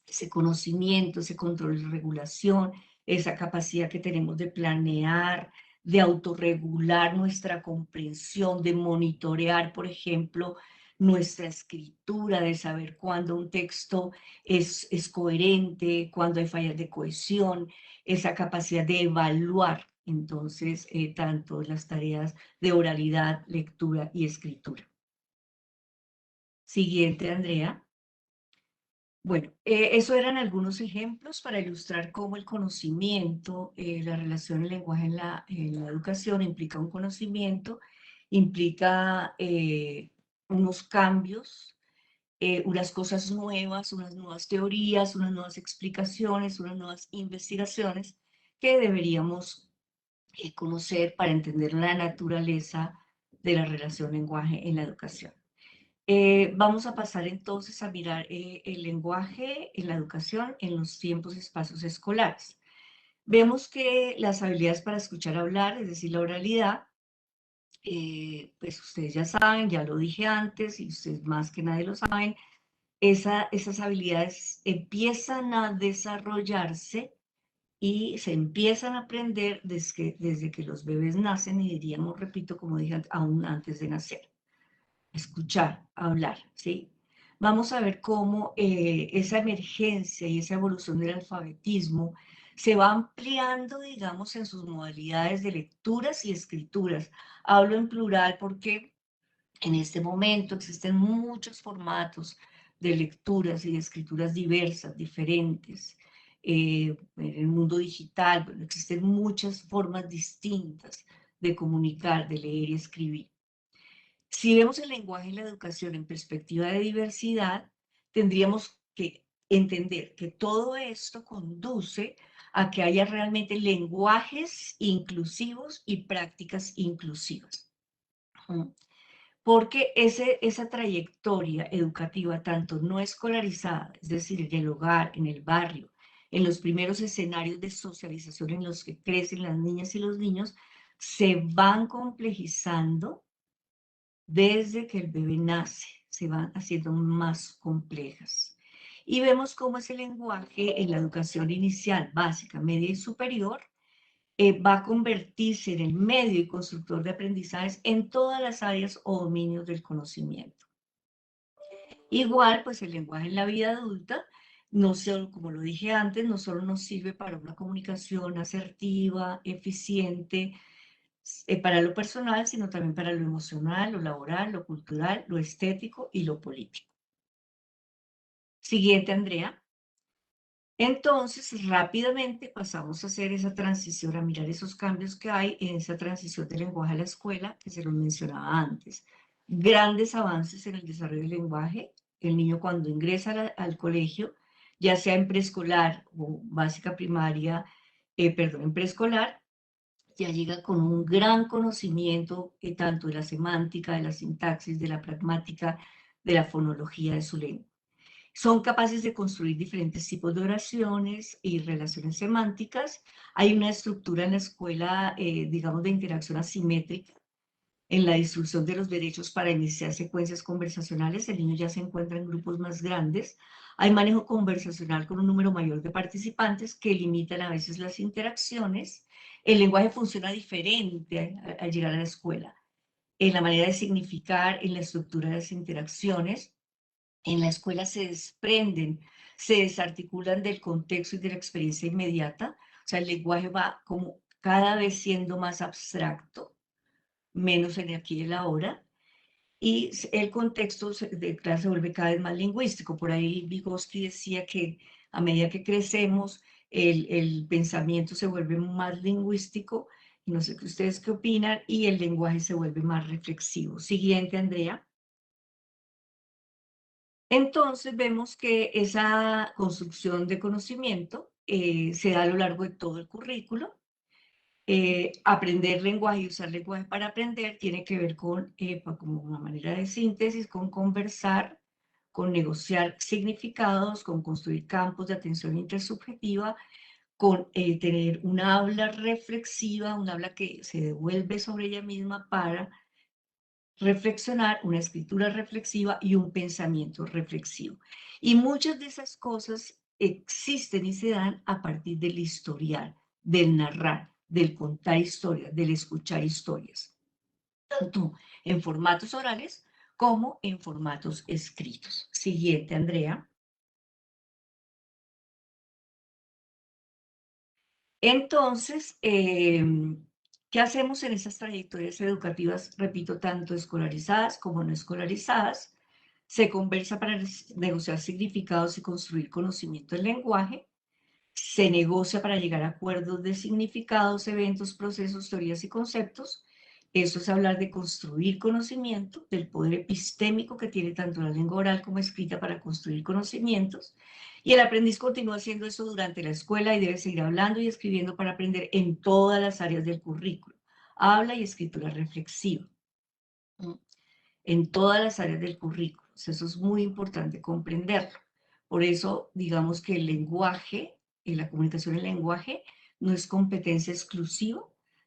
ese conocimiento, ese control y regulación, esa capacidad que tenemos de planear, de autorregular nuestra comprensión, de monitorear, por ejemplo, nuestra escritura, de saber cuándo un texto es coherente, cuándo hay fallas de cohesión, esa capacidad de evaluar, entonces, tanto las tareas de oralidad, lectura y escritura. Siguiente, Andrea. Bueno, eso eran algunos ejemplos para ilustrar cómo el conocimiento, la relación del lenguaje en la educación implica un conocimiento, implica unos cambios, unas cosas nuevas, unas nuevas teorías, unas nuevas explicaciones, unas nuevas investigaciones que deberíamos conocer para entender la naturaleza de la relación lenguaje en la educación. Vamos a pasar entonces a mirar el lenguaje en la educación en los tiempos y espacios escolares. Vemos que las habilidades para escuchar hablar, es decir, la oralidad, pues ustedes ya saben, ya lo dije antes y ustedes más que nadie lo saben, esas habilidades empiezan a desarrollarse y se empiezan a aprender desde que los bebés nacen y diríamos, repito, como dije, aún antes de nacer. Escuchar, hablar, ¿sí? Vamos a ver cómo esa emergencia y esa evolución del alfabetismo se va ampliando, digamos, en sus modalidades de lecturas y escrituras. Hablo en plural porque en este momento existen muchos formatos de lecturas y de escrituras diversas, diferentes. En el mundo digital, bueno, existen muchas formas distintas de comunicar, de leer y escribir. Si vemos el lenguaje y la educación en perspectiva de diversidad, tendríamos que entender que todo esto conduce a que haya realmente lenguajes inclusivos y prácticas inclusivas. Porque esa trayectoria educativa, tanto no escolarizada, es decir, en el hogar, en el barrio, en los primeros escenarios de socialización en los que crecen las niñas y los niños, se van complejizando desde que el bebé nace, se van haciendo más complejas. Y vemos cómo ese lenguaje en la educación inicial, básica, media y superior, va a convertirse en el medio y constructor de aprendizajes en todas las áreas o dominios del conocimiento. Igual, pues el lenguaje en la vida adulta, no solo, como lo dije antes, no solo nos sirve para una comunicación asertiva, eficiente, para lo personal, sino también para lo emocional, lo laboral, lo cultural, lo estético y lo político. Siguiente, Andrea. Entonces, rápidamente pasamos a hacer esa transición, a mirar esos cambios que hay en esa transición del lenguaje a la escuela, que se los mencionaba antes. Grandes avances en el desarrollo del lenguaje. El niño cuando ingresa al colegio, ya sea en preescolar o básica primaria, en preescolar, ya llega con un gran conocimiento tanto de la semántica, de la sintaxis, de la pragmática, de la fonología de su lengua. Son capaces de construir diferentes tipos de oraciones y relaciones semánticas. Hay una estructura en la escuela, digamos, de interacción asimétrica en la distribución de los derechos para iniciar secuencias conversacionales. El niño ya se encuentra en grupos más grandes, Hay manejo conversacional con un número mayor de participantes que limitan a veces las interacciones. El lenguaje funciona diferente al llegar a la escuela, en la manera de significar, en la estructura de las interacciones. En la escuela se desprenden, se desarticulan del contexto y de la experiencia inmediata. O sea, el lenguaje va como cada vez siendo más abstracto, menos en el aquí y el ahora, y el contexto de clase se vuelve cada vez más lingüístico. Por ahí Vygotsky decía que a medida que crecemos, el pensamiento se vuelve más lingüístico, y no sé qué ustedes qué opinan, y el lenguaje se vuelve más reflexivo. Siguiente, Andrea. Entonces vemos que esa construcción de conocimiento se da a lo largo de todo el currículo. Aprender lenguaje y usar lenguaje para aprender tiene que ver con, como una manera de síntesis, con conversar, con negociar significados, con construir campos de atención intersubjetiva, con tener una habla reflexiva, una habla que se devuelve sobre ella misma para reflexionar, una escritura reflexiva y un pensamiento reflexivo. Y muchas de esas cosas existen y se dan a partir del historial, del narrar, del contar historias, del escuchar historias, tanto en formatos orales como en formatos escritos. Siguiente, Andrea. Entonces, ¿qué hacemos en esas trayectorias educativas? Repito, tanto escolarizadas como no escolarizadas. Se conversa para negociar significados y construir conocimiento del lenguaje. Se negocia para llegar a acuerdos de significados, eventos, procesos, teorías y conceptos. Eso es hablar de construir conocimiento, del poder epistémico que tiene tanto la lengua oral como escrita para construir conocimientos. Y el aprendiz continúa haciendo eso durante la escuela y debe seguir hablando y escribiendo para aprender en todas las áreas del currículo. Habla y escritura reflexiva. En todas las áreas del currículo. Eso es muy importante comprenderlo. Por eso, digamos que el lenguaje, la comunicación en lenguaje, no es competencia exclusiva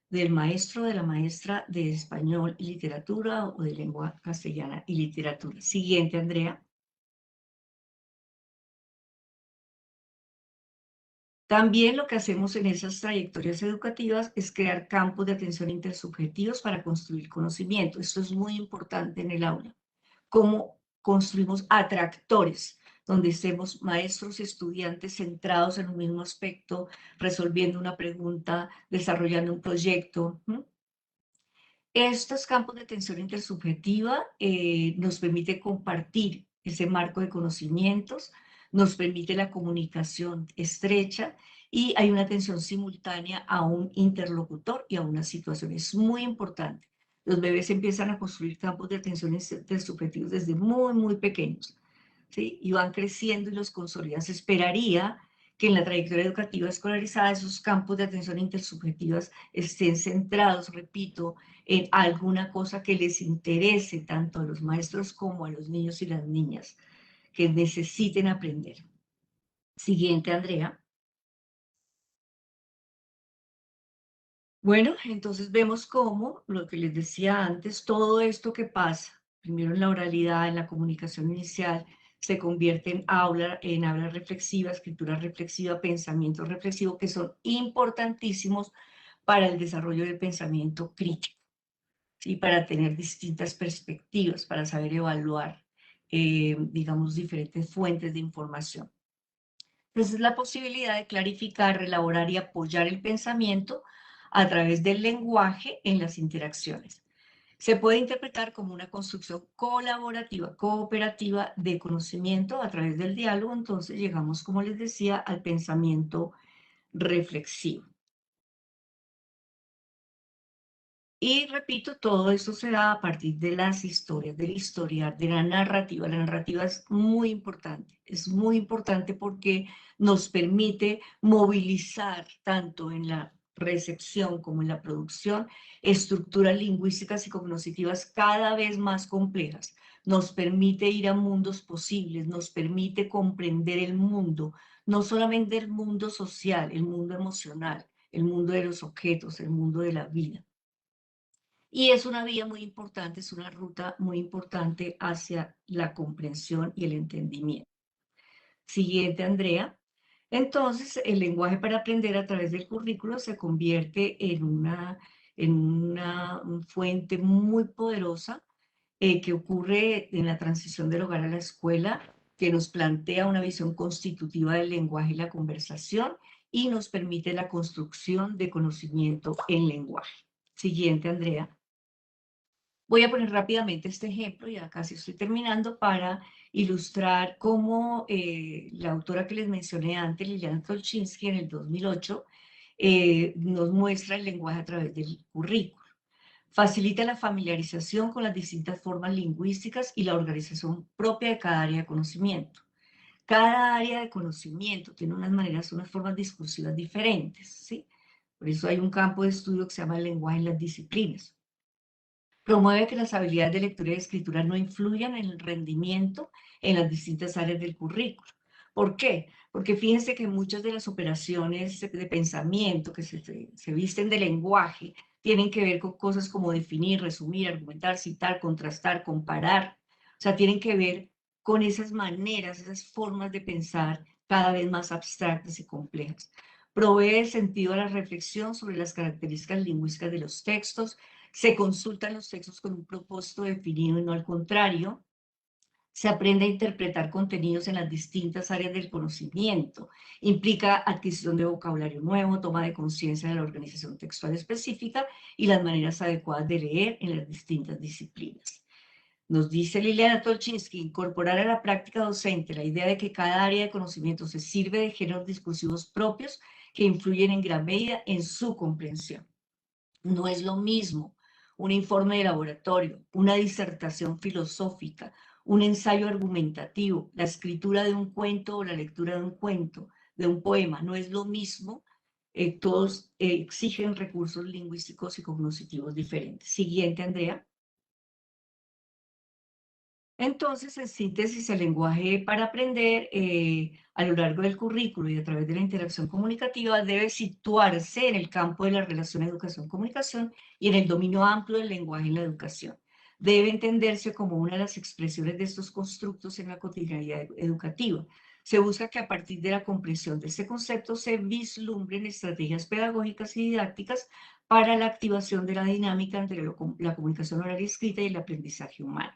del maestro o de la maestra de español y literatura o de lengua castellana y literatura. Siguiente, Andrea. También lo que hacemos en esas trayectorias educativas es crear campos de atención intersubjetivos para construir conocimiento. Esto es muy importante en el aula. Cómo construimos atractores, donde estemos maestros y estudiantes centrados en un mismo aspecto, resolviendo una pregunta, desarrollando un proyecto. Estos campos de atención intersubjetiva nos permite compartir ese marco de conocimientos, nos permite la comunicación estrecha y hay una atención simultánea a un interlocutor y a una situación. Es muy importante. Los bebés empiezan a construir campos de atención intersubjetivos desde muy, muy pequeños, ¿sí? Y van creciendo y los consolidan. Se esperaría que en la trayectoria educativa escolarizada esos campos de atención intersubjetivas estén centrados, repito, en alguna cosa que les interese tanto a los maestros como a los niños y las niñas que necesiten aprender. Siguiente, Andrea. Bueno, entonces vemos cómo, lo que les decía antes, todo esto que pasa, primero en la oralidad, en la comunicación inicial, se convierte en habla reflexiva, escritura reflexiva, pensamiento reflexivo, que son importantísimos para el desarrollo del pensamiento crítico. ¿Sí? Para tener distintas perspectivas, para saber evaluar, digamos, diferentes fuentes de información. Entonces, es la posibilidad de clarificar, relaborar y apoyar el pensamiento a través del lenguaje en las interacciones. Se puede interpretar como una construcción colaborativa, cooperativa de conocimiento a través del diálogo. Entonces, llegamos, como les decía, al pensamiento reflexivo. Y repito, todo esto se da a partir de las historias, del historial, de la narrativa. La narrativa es muy importante porque nos permite movilizar tanto en la recepción como en la producción estructuras lingüísticas y cognitivas cada vez más complejas. Nos permite ir a mundos posibles, nos permite comprender el mundo, no solamente el mundo social, el mundo emocional, el mundo de los objetos, el mundo de la vida. Y es una vía muy importante, es una ruta muy importante hacia la comprensión y el entendimiento. Siguiente, Andrea. Entonces, el lenguaje para aprender a través del currículo se convierte en una fuente muy poderosa que ocurre en la transición del hogar a la escuela, que nos plantea una visión constitutiva del lenguaje y la conversación y nos permite la construcción de conocimiento en lenguaje. Siguiente, Andrea. Voy a poner rápidamente este ejemplo, ya casi estoy terminando, para ilustrar cómo la autora que les mencioné antes, Liliana Tolchinsky, en el 2008, nos muestra el lenguaje a través del currículo. Facilita la familiarización con las distintas formas lingüísticas y la organización propia de cada área de conocimiento. Cada área de conocimiento tiene unas maneras, unas formas discursivas diferentes, ¿sí? Por eso hay un campo de estudio que se llama el lenguaje en las disciplinas. Promueve que las habilidades de lectura y escritura no influyan en el rendimiento en las distintas áreas del currículo. ¿Por qué? Porque fíjense que muchas de las operaciones de pensamiento que se visten de lenguaje tienen que ver con cosas como definir, resumir, argumentar, citar, contrastar, comparar. O sea, tienen que ver con esas maneras, esas formas de pensar cada vez más abstractas y complejas. Provee sentido a la reflexión sobre las características lingüísticas de los textos. Se consultan los textos con un propósito definido y no al contrario. Se aprende a interpretar contenidos en las distintas áreas del conocimiento. Implica adquisición de vocabulario nuevo, toma de conciencia de la organización textual específica y las maneras adecuadas de leer en las distintas disciplinas. Nos dice Liliana Tolchinsky, incorporar a la práctica docente la idea de que cada área de conocimiento se sirve de géneros discursivos propios que influyen en gran medida en su comprensión. No es lo mismo un informe de laboratorio, una disertación filosófica, un ensayo argumentativo, la escritura de un cuento o la lectura de un cuento, de un poema. No es lo mismo. Todos exigen recursos lingüísticos y cognitivos diferentes. Siguiente, Andrea. Entonces, en síntesis, el lenguaje para aprender a lo largo del currículo y a través de la interacción comunicativa debe situarse en el campo de la relación educación-comunicación y en el dominio amplio del lenguaje en la educación. Debe entenderse como una de las expresiones de estos constructos en la cotidianidad educativa. Se busca que a partir de la comprensión de este concepto se vislumbren estrategias pedagógicas y didácticas para la activación de la dinámica entre la comunicación oral y escrita y el aprendizaje humano.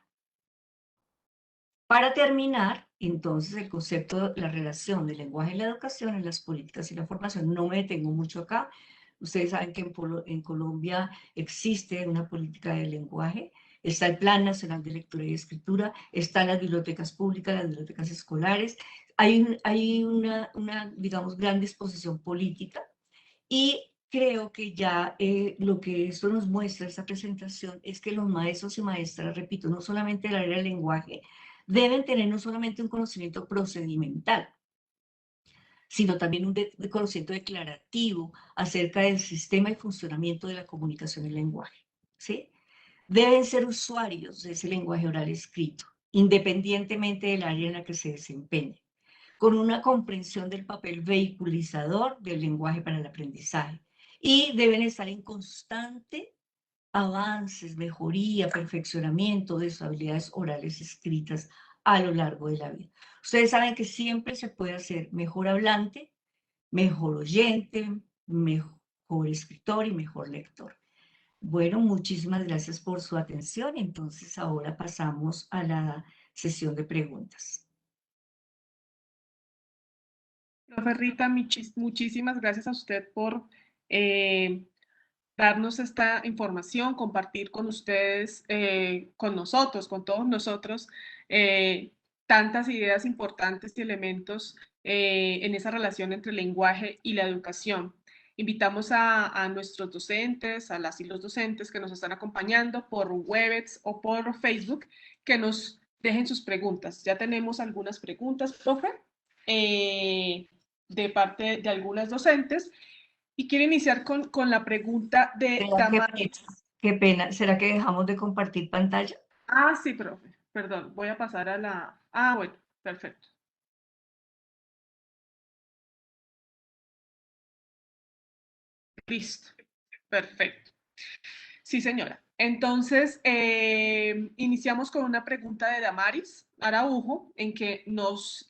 Para terminar, entonces, el concepto de la relación del lenguaje en la educación, en las políticas y la formación, no me detengo mucho acá. Ustedes saben que en Colombia existe una política de lenguaje, está el Plan Nacional de Lectura y Escritura, están las bibliotecas públicas, las bibliotecas escolares, hay una, digamos, gran disposición política y creo que ya lo que esto nos muestra, esta presentación, es que los maestros y maestras, repito, no solamente del área del lenguaje, deben tener no solamente un conocimiento procedimental, sino también un conocimiento declarativo acerca del sistema y funcionamiento de la comunicación y el lenguaje, ¿sí? Deben ser usuarios de ese lenguaje oral escrito, independientemente del área en la que se desempeñen, con una comprensión del papel vehiculizador del lenguaje para el aprendizaje. Y deben estar en constante avances, mejoría, perfeccionamiento de sus habilidades orales escritas a lo largo de la vida. Ustedes saben que siempre se puede hacer mejor hablante, mejor oyente, mejor escritor y mejor lector. Bueno, muchísimas gracias por su atención. Entonces ahora pasamos a la sesión de preguntas. Profe Rita, muchísimas gracias a usted por darnos esta información, compartir con ustedes, con nosotros, con todos nosotros, tantas ideas importantes y elementos en esa relación entre el lenguaje y la educación. Invitamos a nuestros docentes, a las y los docentes que nos están acompañando por Webex o por Facebook, que nos dejen sus preguntas. Ya tenemos algunas preguntas, profe, de parte de algunas docentes. Y quiero iniciar con la pregunta de Damaris. Qué pena. ¿Será que dejamos de compartir pantalla? Ah, sí, profe. Perdón, voy a pasar a la... Ah, bueno, perfecto. Listo, perfecto. Sí, señora. Entonces, iniciamos con una pregunta de Damaris Araujo, en que nos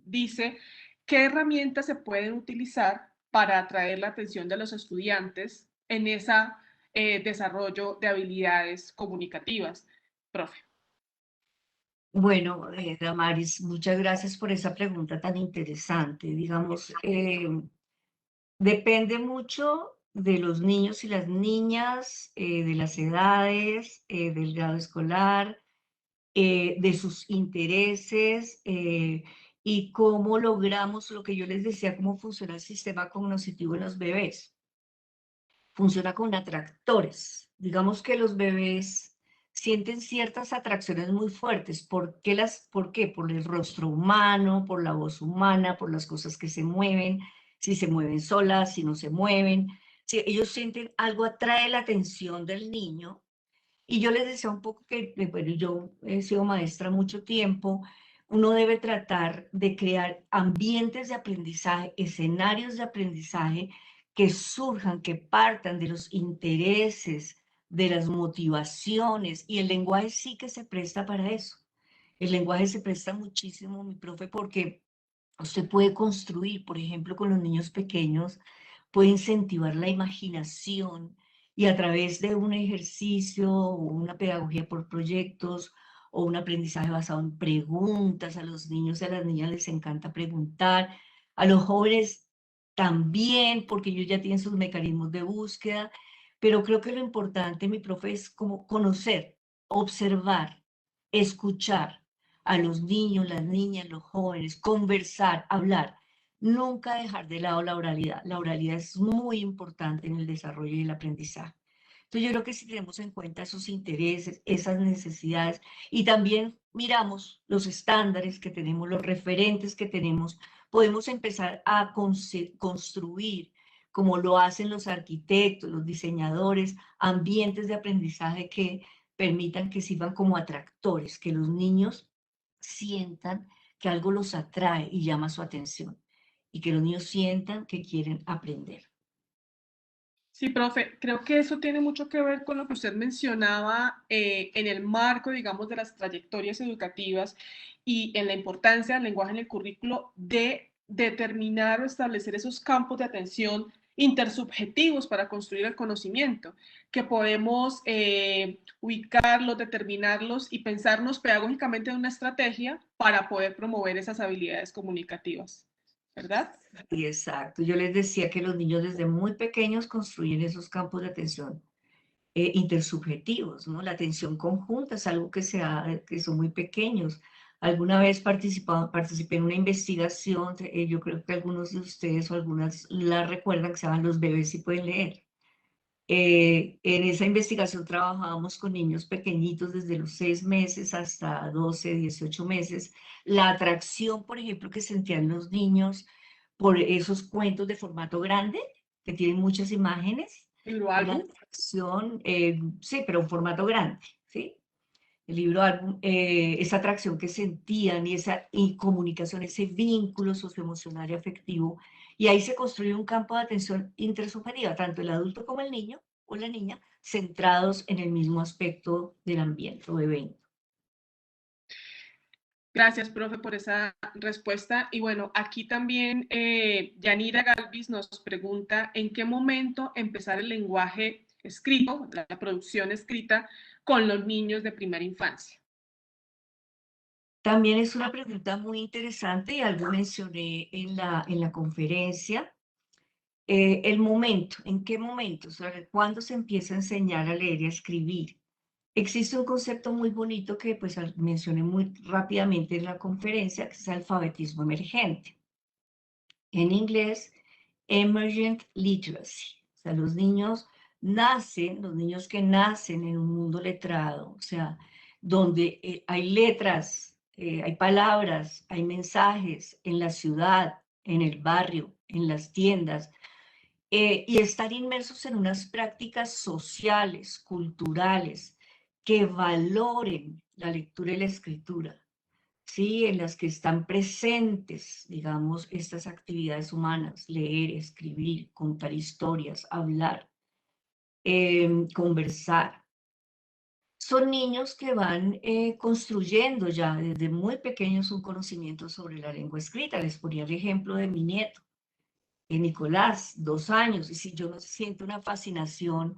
dice qué herramientas se pueden utilizar para atraer la atención de los estudiantes en ese desarrollo de habilidades comunicativas, profe. Bueno, Damaris, muchas gracias por esa pregunta tan interesante. Digamos, depende mucho de los niños y las niñas, de las edades, del grado escolar, de sus intereses, y cómo logramos lo que yo les decía, cómo funciona el sistema cognitivo en los bebés. Funciona con atractores. Digamos que los bebés sienten ciertas atracciones muy fuertes. ¿Por qué? Por el rostro humano, por la voz humana, por las cosas que se mueven, si se mueven solas, si no se mueven. Si ellos sienten algo, atrae la atención del niño. Y yo les decía un poco que, bueno, yo he sido maestra mucho tiempo, uno debe tratar de crear ambientes de aprendizaje, escenarios de aprendizaje que surjan, que partan de los intereses, de las motivaciones, y el lenguaje sí que se presta para eso. El lenguaje se presta muchísimo, mi profe, porque usted puede construir, por ejemplo, con los niños pequeños, puede incentivar la imaginación y a través de un ejercicio o una pedagogía por proyectos o un aprendizaje basado en preguntas, a los niños y a las niñas les encanta preguntar, a los jóvenes también, porque ellos ya tienen sus mecanismos de búsqueda, pero creo que lo importante, mi profe, es como conocer, observar, escuchar a los niños, las niñas, los jóvenes, conversar, hablar. Nunca dejar de lado la oralidad. La oralidad es muy importante en el desarrollo y el aprendizaje. Entonces yo creo que si tenemos en cuenta esos intereses, esas necesidades, y también miramos los estándares que tenemos, los referentes que tenemos, podemos empezar a construir, como lo hacen los arquitectos, los diseñadores, ambientes de aprendizaje que permitan que sirvan como atractores, que los niños sientan que algo los atrae y llama su atención y que los niños sientan que quieren aprender. Sí, profe, creo que eso tiene mucho que ver con lo que usted mencionaba en el marco, digamos, de las trayectorias educativas y en la importancia del lenguaje en el currículo de determinar o establecer esos campos de atención intersubjetivos para construir el conocimiento, que podemos ubicarlos, determinarlos y pensarnos pedagógicamente en una estrategia para poder promover esas habilidades comunicativas, ¿verdad? Y exacto, yo les decía que los niños desde muy pequeños construyen esos campos de atención intersubjetivos, ¿no? La atención conjunta es algo que son muy pequeños. Alguna vez participé en una investigación, yo creo que algunos de ustedes o algunas la recuerdan, que se llaman Los bebés si pueden leer. En esa investigación trabajábamos con niños pequeñitos desde los 6 meses hasta 12, 18 meses. La atracción, por ejemplo, que sentían los niños por esos cuentos de formato grande, que tienen muchas imágenes, Libro una álbum. atracción, sí, pero en formato grande, ¿sí? El libro álbum, esa atracción que sentían y comunicación, ese vínculo socioemocional y afectivo, y ahí se construye un campo de atención intersubjetiva, tanto el adulto como el niño o la niña, centrados en el mismo aspecto del ambiente o evento. Gracias, profe, por esa respuesta. Y bueno, aquí también Yanira Galvis nos pregunta en qué momento empezar el lenguaje escrito, la producción escrita, con los niños de primera infancia. También es una pregunta muy interesante y algo mencioné en la conferencia. El momento, ¿en qué momento? O sea, ¿cuándo se empieza a enseñar a leer y a escribir? Existe un concepto muy bonito que pues mencioné muy rápidamente en la conferencia, que es alfabetismo emergente. En inglés, emergent literacy. O sea, los niños los niños que nacen en un mundo letrado, o sea, donde hay letras, hay palabras, hay mensajes en la ciudad, en el barrio, en las tiendas, y estar inmersos en unas prácticas sociales, culturales, que valoren la lectura y la escritura, ¿sí? En las que están presentes, digamos, estas actividades humanas, leer, escribir, contar historias, hablar, conversar. son niños que van construyendo ya desde muy pequeños un conocimiento sobre la lengua escrita. Les ponía el ejemplo de mi nieto, Nicolás, 2 años, y si yo no siento una fascinación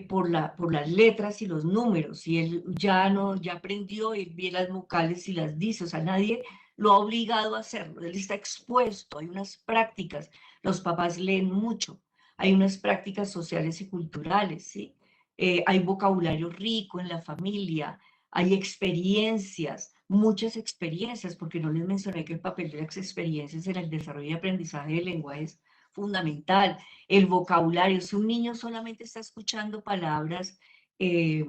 por las letras y los números, y él ya no, ya aprendió, él ve las vocales y las dice, o sea, nadie lo ha obligado a hacerlo, él está expuesto, hay unas prácticas, los papás leen mucho, hay unas prácticas sociales y culturales, ¿sí? Hay vocabulario rico en la familia, hay experiencias, muchas experiencias, porque no les mencioné que el papel de las experiencias en el desarrollo y aprendizaje del lenguaje es fundamental. El vocabulario, si un niño solamente está escuchando palabras eh,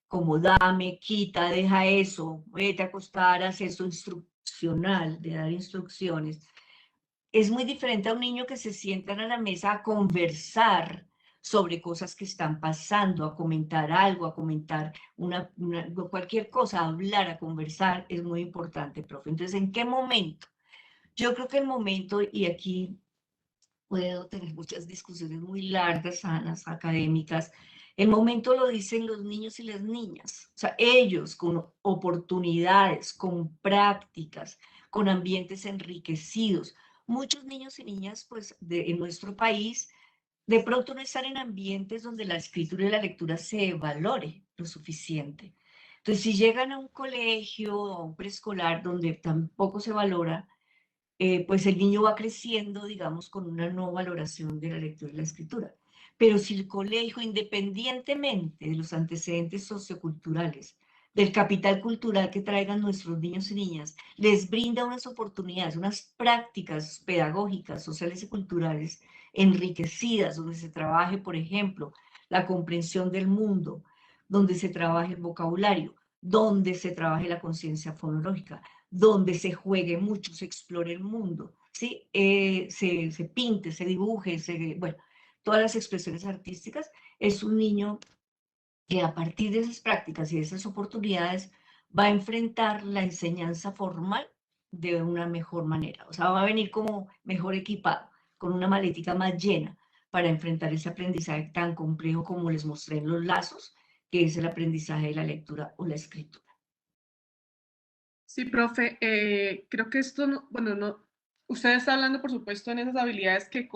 como dame, quita, deja eso, vete a acostar, haz eso instruccional, de dar instrucciones, es muy diferente a un niño que se sientan a la mesa a conversar sobre cosas que están pasando, a comentar algo, a comentar cualquier cosa, a hablar, a conversar, es muy importante, profe. Entonces, ¿en qué momento? Yo creo que el momento, y aquí puedo tener muchas discusiones muy largas, sanas, académicas. El momento lo dicen los niños y las niñas. O sea, ellos con oportunidades, con prácticas, con ambientes enriquecidos. Muchos niños y niñas, pues, en nuestro país, de pronto no están en ambientes donde la escritura y la lectura se valore lo suficiente. Entonces, si llegan a un colegio o a un preescolar donde tampoco se valora, pues el niño va creciendo, digamos, con una no valoración de la lectura y la escritura. Pero si el colegio, independientemente de los antecedentes socioculturales, del capital cultural que traigan nuestros niños y niñas, les brinda unas oportunidades, unas prácticas pedagógicas, sociales y culturales enriquecidas, donde se trabaje, por ejemplo, la comprensión del mundo, donde se trabaje el vocabulario, donde se trabaje la conciencia fonológica, donde se juegue mucho, se explore el mundo, ¿sí? Se pinte, se dibuje, bueno, todas las expresiones artísticas, es un niño que a partir de esas prácticas y de esas oportunidades va a enfrentar la enseñanza formal de una mejor manera. O sea, va a venir como mejor equipado, con una maletica más llena para enfrentar ese aprendizaje tan complejo como les mostré en los lazos, que es el aprendizaje de la lectura o la escritura. Sí, profe, creo que esto, bueno, no, usted está hablando, por supuesto, en esas habilidades que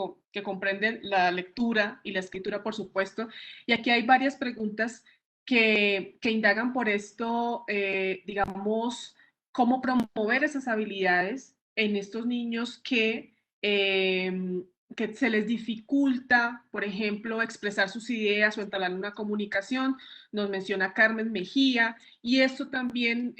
comprenden la lectura y la escritura, por supuesto, y aquí hay varias preguntas que indagan por esto, digamos, cómo promover esas habilidades en estos niños que se les dificulta, por ejemplo, expresar sus ideas o entablar una comunicación. Nos menciona Carmen Mejía, y esto también,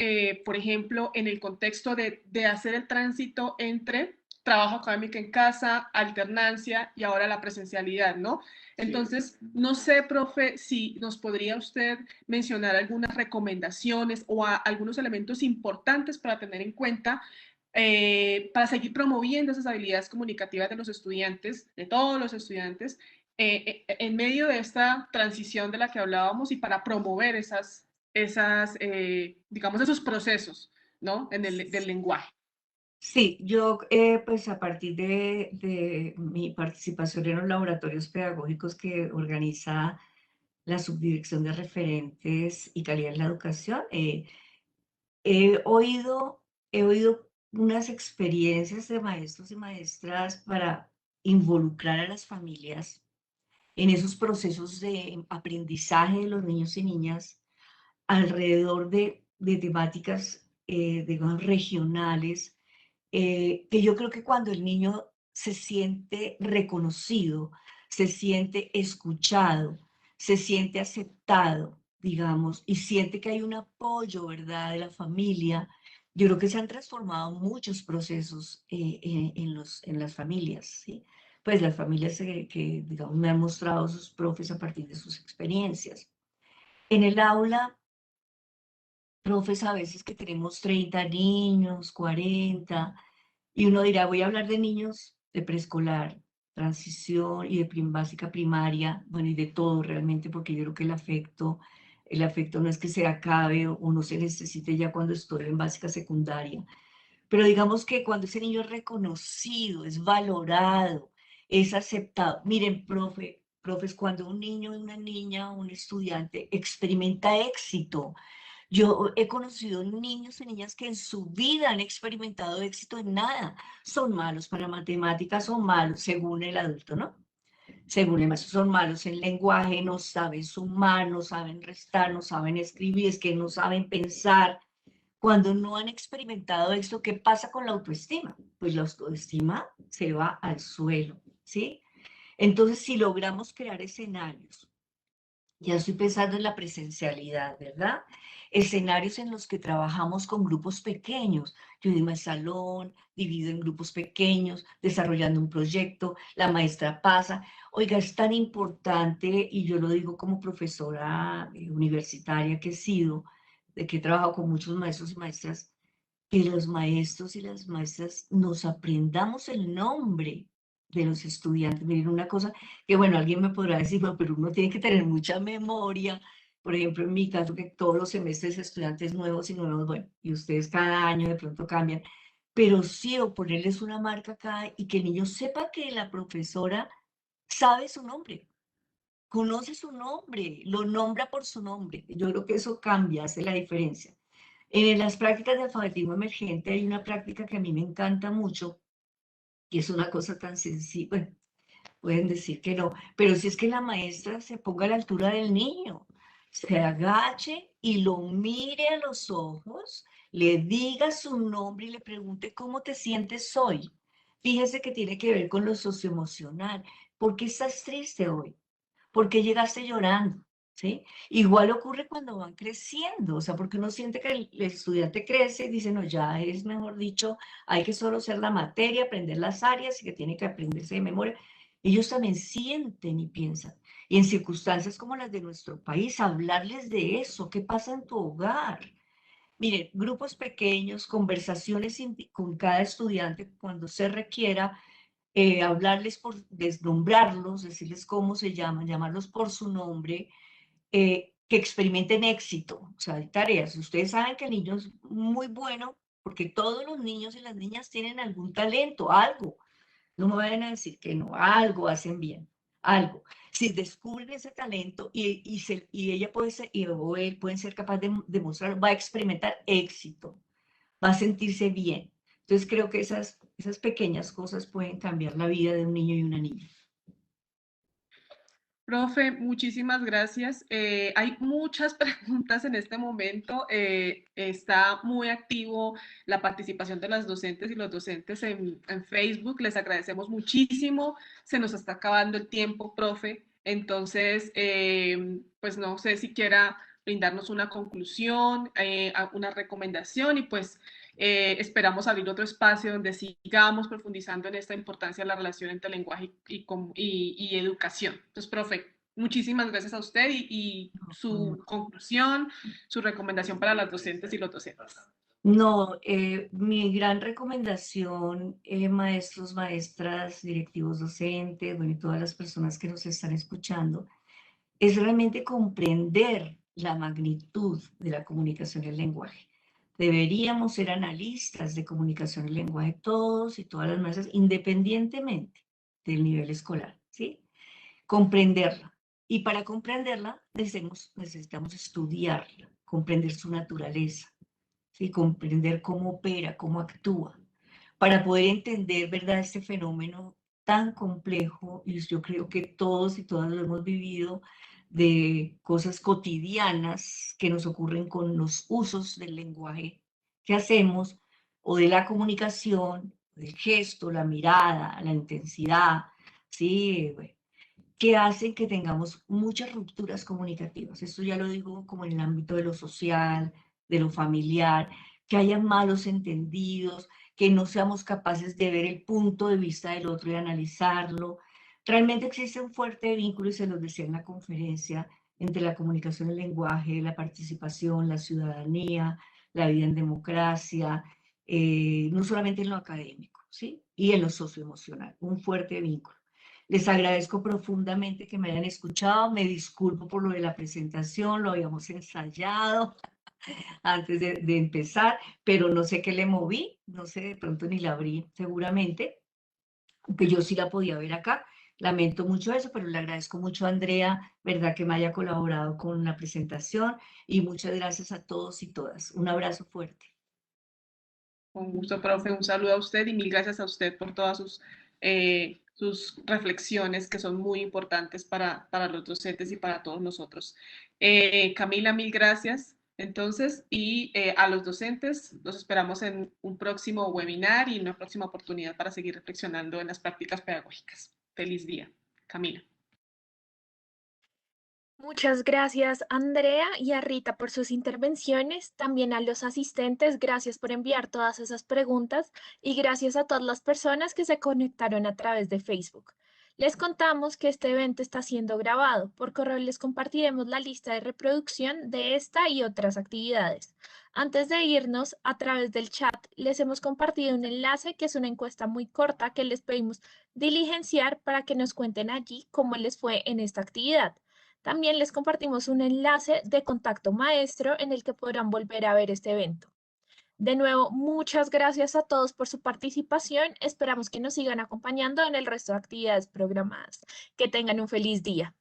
por ejemplo, en el contexto de hacer el tránsito entre trabajo académico en casa, alternancia y ahora la presencialidad, ¿no? Entonces, no sé, profe, si nos podría usted mencionar algunas recomendaciones o algunos elementos importantes para tener en cuenta para seguir promoviendo esas habilidades comunicativas de los estudiantes, de todos los estudiantes, en medio de esta transición de la que hablábamos y para promover digamos, esos procesos, ¿no? Del lenguaje. Sí, yo pues a partir de mi participación en los laboratorios pedagógicos que organiza la Subdirección de Referentes y Calidad en la Educación, he oído, he oído unas experiencias de maestros y maestras para involucrar a las familias en esos procesos de aprendizaje de los niños y niñas alrededor de temáticas, digamos, regionales, que yo creo que cuando el niño se siente reconocido, se siente escuchado, se siente aceptado, digamos, y siente que hay un apoyo, ¿verdad?, de la familia, yo creo que se han transformado muchos procesos en las familias, ¿sí? Pues las familias digamos, me han mostrado sus profes a partir de sus experiencias. En el aula, profes a veces que tenemos 30 niños, 40, y uno dirá, voy a hablar de niños de preescolar, transición y de básica primaria, bueno, y de todo realmente, porque yo creo que el afecto no es que se acabe o no se necesite ya cuando estoy en básica secundaria, pero digamos que cuando ese niño es reconocido, es valorado, es aceptado. Miren, profe, profes, cuando un niño, una niña, un estudiante experimenta éxito. Yo he conocido niños y niñas que en su vida han experimentado éxito en nada. Son malos para matemáticas, son malos según el adulto, ¿no? Según el maestro, son malos en lenguaje, no saben sumar, no saben restar, no saben escribir, es que no saben pensar. Cuando no han experimentado esto, ¿qué pasa con la autoestima? Pues la autoestima se va al suelo, ¿sí? Entonces, si logramos crear escenarios, ya estoy pensando en la presencialidad, ¿verdad? Escenarios en los que trabajamos con grupos pequeños. Yo digo el salón, divido en grupos pequeños, desarrollando un proyecto, la maestra pasa. Oiga, es tan importante, y yo lo digo como profesora universitaria que he sido, de que he trabajado con muchos maestros y maestras, que los maestros y las maestras nos aprendamos el nombre de los estudiantes. Miren, una cosa que, bueno, alguien me podrá decir, "Bueno, pero uno tiene que tener mucha memoria". Por ejemplo, en mi caso, que todos los semestres estudiantes nuevos y nuevos, bueno, y ustedes cada año de pronto cambian, pero sí, o ponerles una marca acá y que el niño sepa que la profesora sabe su nombre, conoce su nombre, lo nombra por su nombre. Yo creo que eso cambia, hace la diferencia. En las prácticas de alfabetismo emergente hay una práctica que a mí me encanta mucho, que es una cosa tan sencilla, bueno, pueden decir que no, pero si es que la maestra se ponga a la altura del niño, se agache y lo mire a los ojos, le diga su nombre y le pregunte cómo te sientes hoy. Fíjese que tiene que ver con lo socioemocional. ¿Por qué estás triste hoy? ¿Por qué llegaste llorando? ¿Sí? Igual ocurre cuando van creciendo, o sea, porque uno siente que el estudiante crece y dice, no, ya es, mejor dicho, hay que solo hacer la materia, aprender las áreas y que tiene que aprenderse de memoria. Ellos también sienten y piensan. Y en circunstancias como las de nuestro país, hablarles de eso, ¿qué pasa en tu hogar? Miren, grupos pequeños, conversaciones con cada estudiante cuando se requiera, hablarles por desnombrarlos, decirles cómo se llaman, llamarlos por su nombre, que experimenten éxito. O sea, hay tareas. Ustedes saben que el niño es muy bueno porque todos los niños y las niñas tienen algún talento, algo. No me vayan a decir que no, algo hacen bien, algo. Si descubren ese talento y ella puede ser, o él pueden ser capaz de demostrar, va a experimentar éxito, va a sentirse bien. Entonces creo que esas pequeñas cosas pueden cambiar la vida de un niño y una niña. Profe, muchísimas gracias. Hay muchas preguntas en este momento. Está muy activo la participación de las docentes y los docentes en Facebook. Les agradecemos muchísimo. Se nos está acabando el tiempo, profe. Entonces, pues no sé si quiera brindarnos una conclusión, una recomendación y pues esperamos abrir otro espacio donde sigamos profundizando en esta importancia de la relación entre lenguaje y educación. Entonces, profe, muchísimas gracias a usted y su conclusión, su recomendación para las docentes y los docentes. No, mi gran recomendación, maestros, maestras, directivos docentes, bueno, y todas las personas que nos están escuchando, es realmente comprender la magnitud de la comunicación y el lenguaje. Deberíamos ser analistas de comunicación y lenguaje todos y todas las maestras, independientemente del nivel escolar, ¿sí? Comprenderla. Y para comprenderla necesitamos estudiarla, comprender su naturaleza, ¿sí? Comprender cómo opera, cómo actúa, para poder entender, ¿verdad?, este fenómeno tan complejo, y yo creo que todos y todas lo hemos vivido, de cosas cotidianas que nos ocurren con los usos del lenguaje que hacemos, o de la comunicación, del gesto, la mirada, la intensidad, ¿sí? Bueno, que hacen que tengamos muchas rupturas comunicativas. Esto ya lo digo como en el ámbito de lo social, de lo familiar, que haya malos entendidos, que no seamos capaces de ver el punto de vista del otro y analizarlo. Realmente existe un fuerte vínculo, y se los decía en la conferencia, entre la comunicación y el lenguaje, la participación, la ciudadanía, la vida en democracia, no solamente en lo académico, ¿sí? Y en lo socioemocional, un fuerte vínculo. Les agradezco profundamente que me hayan escuchado. Me disculpo por lo de la presentación, lo habíamos ensayado antes de empezar, pero no sé qué le moví, no sé, de pronto ni la abrí seguramente, aunque yo sí la podía ver acá, Lamento mucho eso, pero le agradezco mucho a Andrea, ¿verdad? Que me haya colaborado con la presentación y muchas gracias a todos y todas. Un abrazo fuerte. Con gusto, profe. Un saludo a usted y mil gracias a usted por todas sus reflexiones que son muy importantes para los docentes y para todos nosotros. Camila, mil gracias. Entonces, y a los docentes los esperamos en un próximo webinar y una próxima oportunidad para seguir reflexionando en las prácticas pedagógicas. Feliz día. Camila. Muchas gracias, Andrea y a Rita por sus intervenciones. También a los asistentes, gracias por enviar todas esas preguntas y gracias a todas las personas que se conectaron a través de Facebook. Les contamos que este evento está siendo grabado. Por correo les compartiremos la lista de reproducción de esta y otras actividades. Antes de irnos, a través del chat les hemos compartido un enlace que es una encuesta muy corta que les pedimos diligenciar para que nos cuenten allí cómo les fue en esta actividad. También les compartimos un enlace de contacto maestro en el que podrán volver a ver este evento. De nuevo, muchas gracias a todos por su participación. Esperamos que nos sigan acompañando en el resto de actividades programadas. Que tengan un feliz día.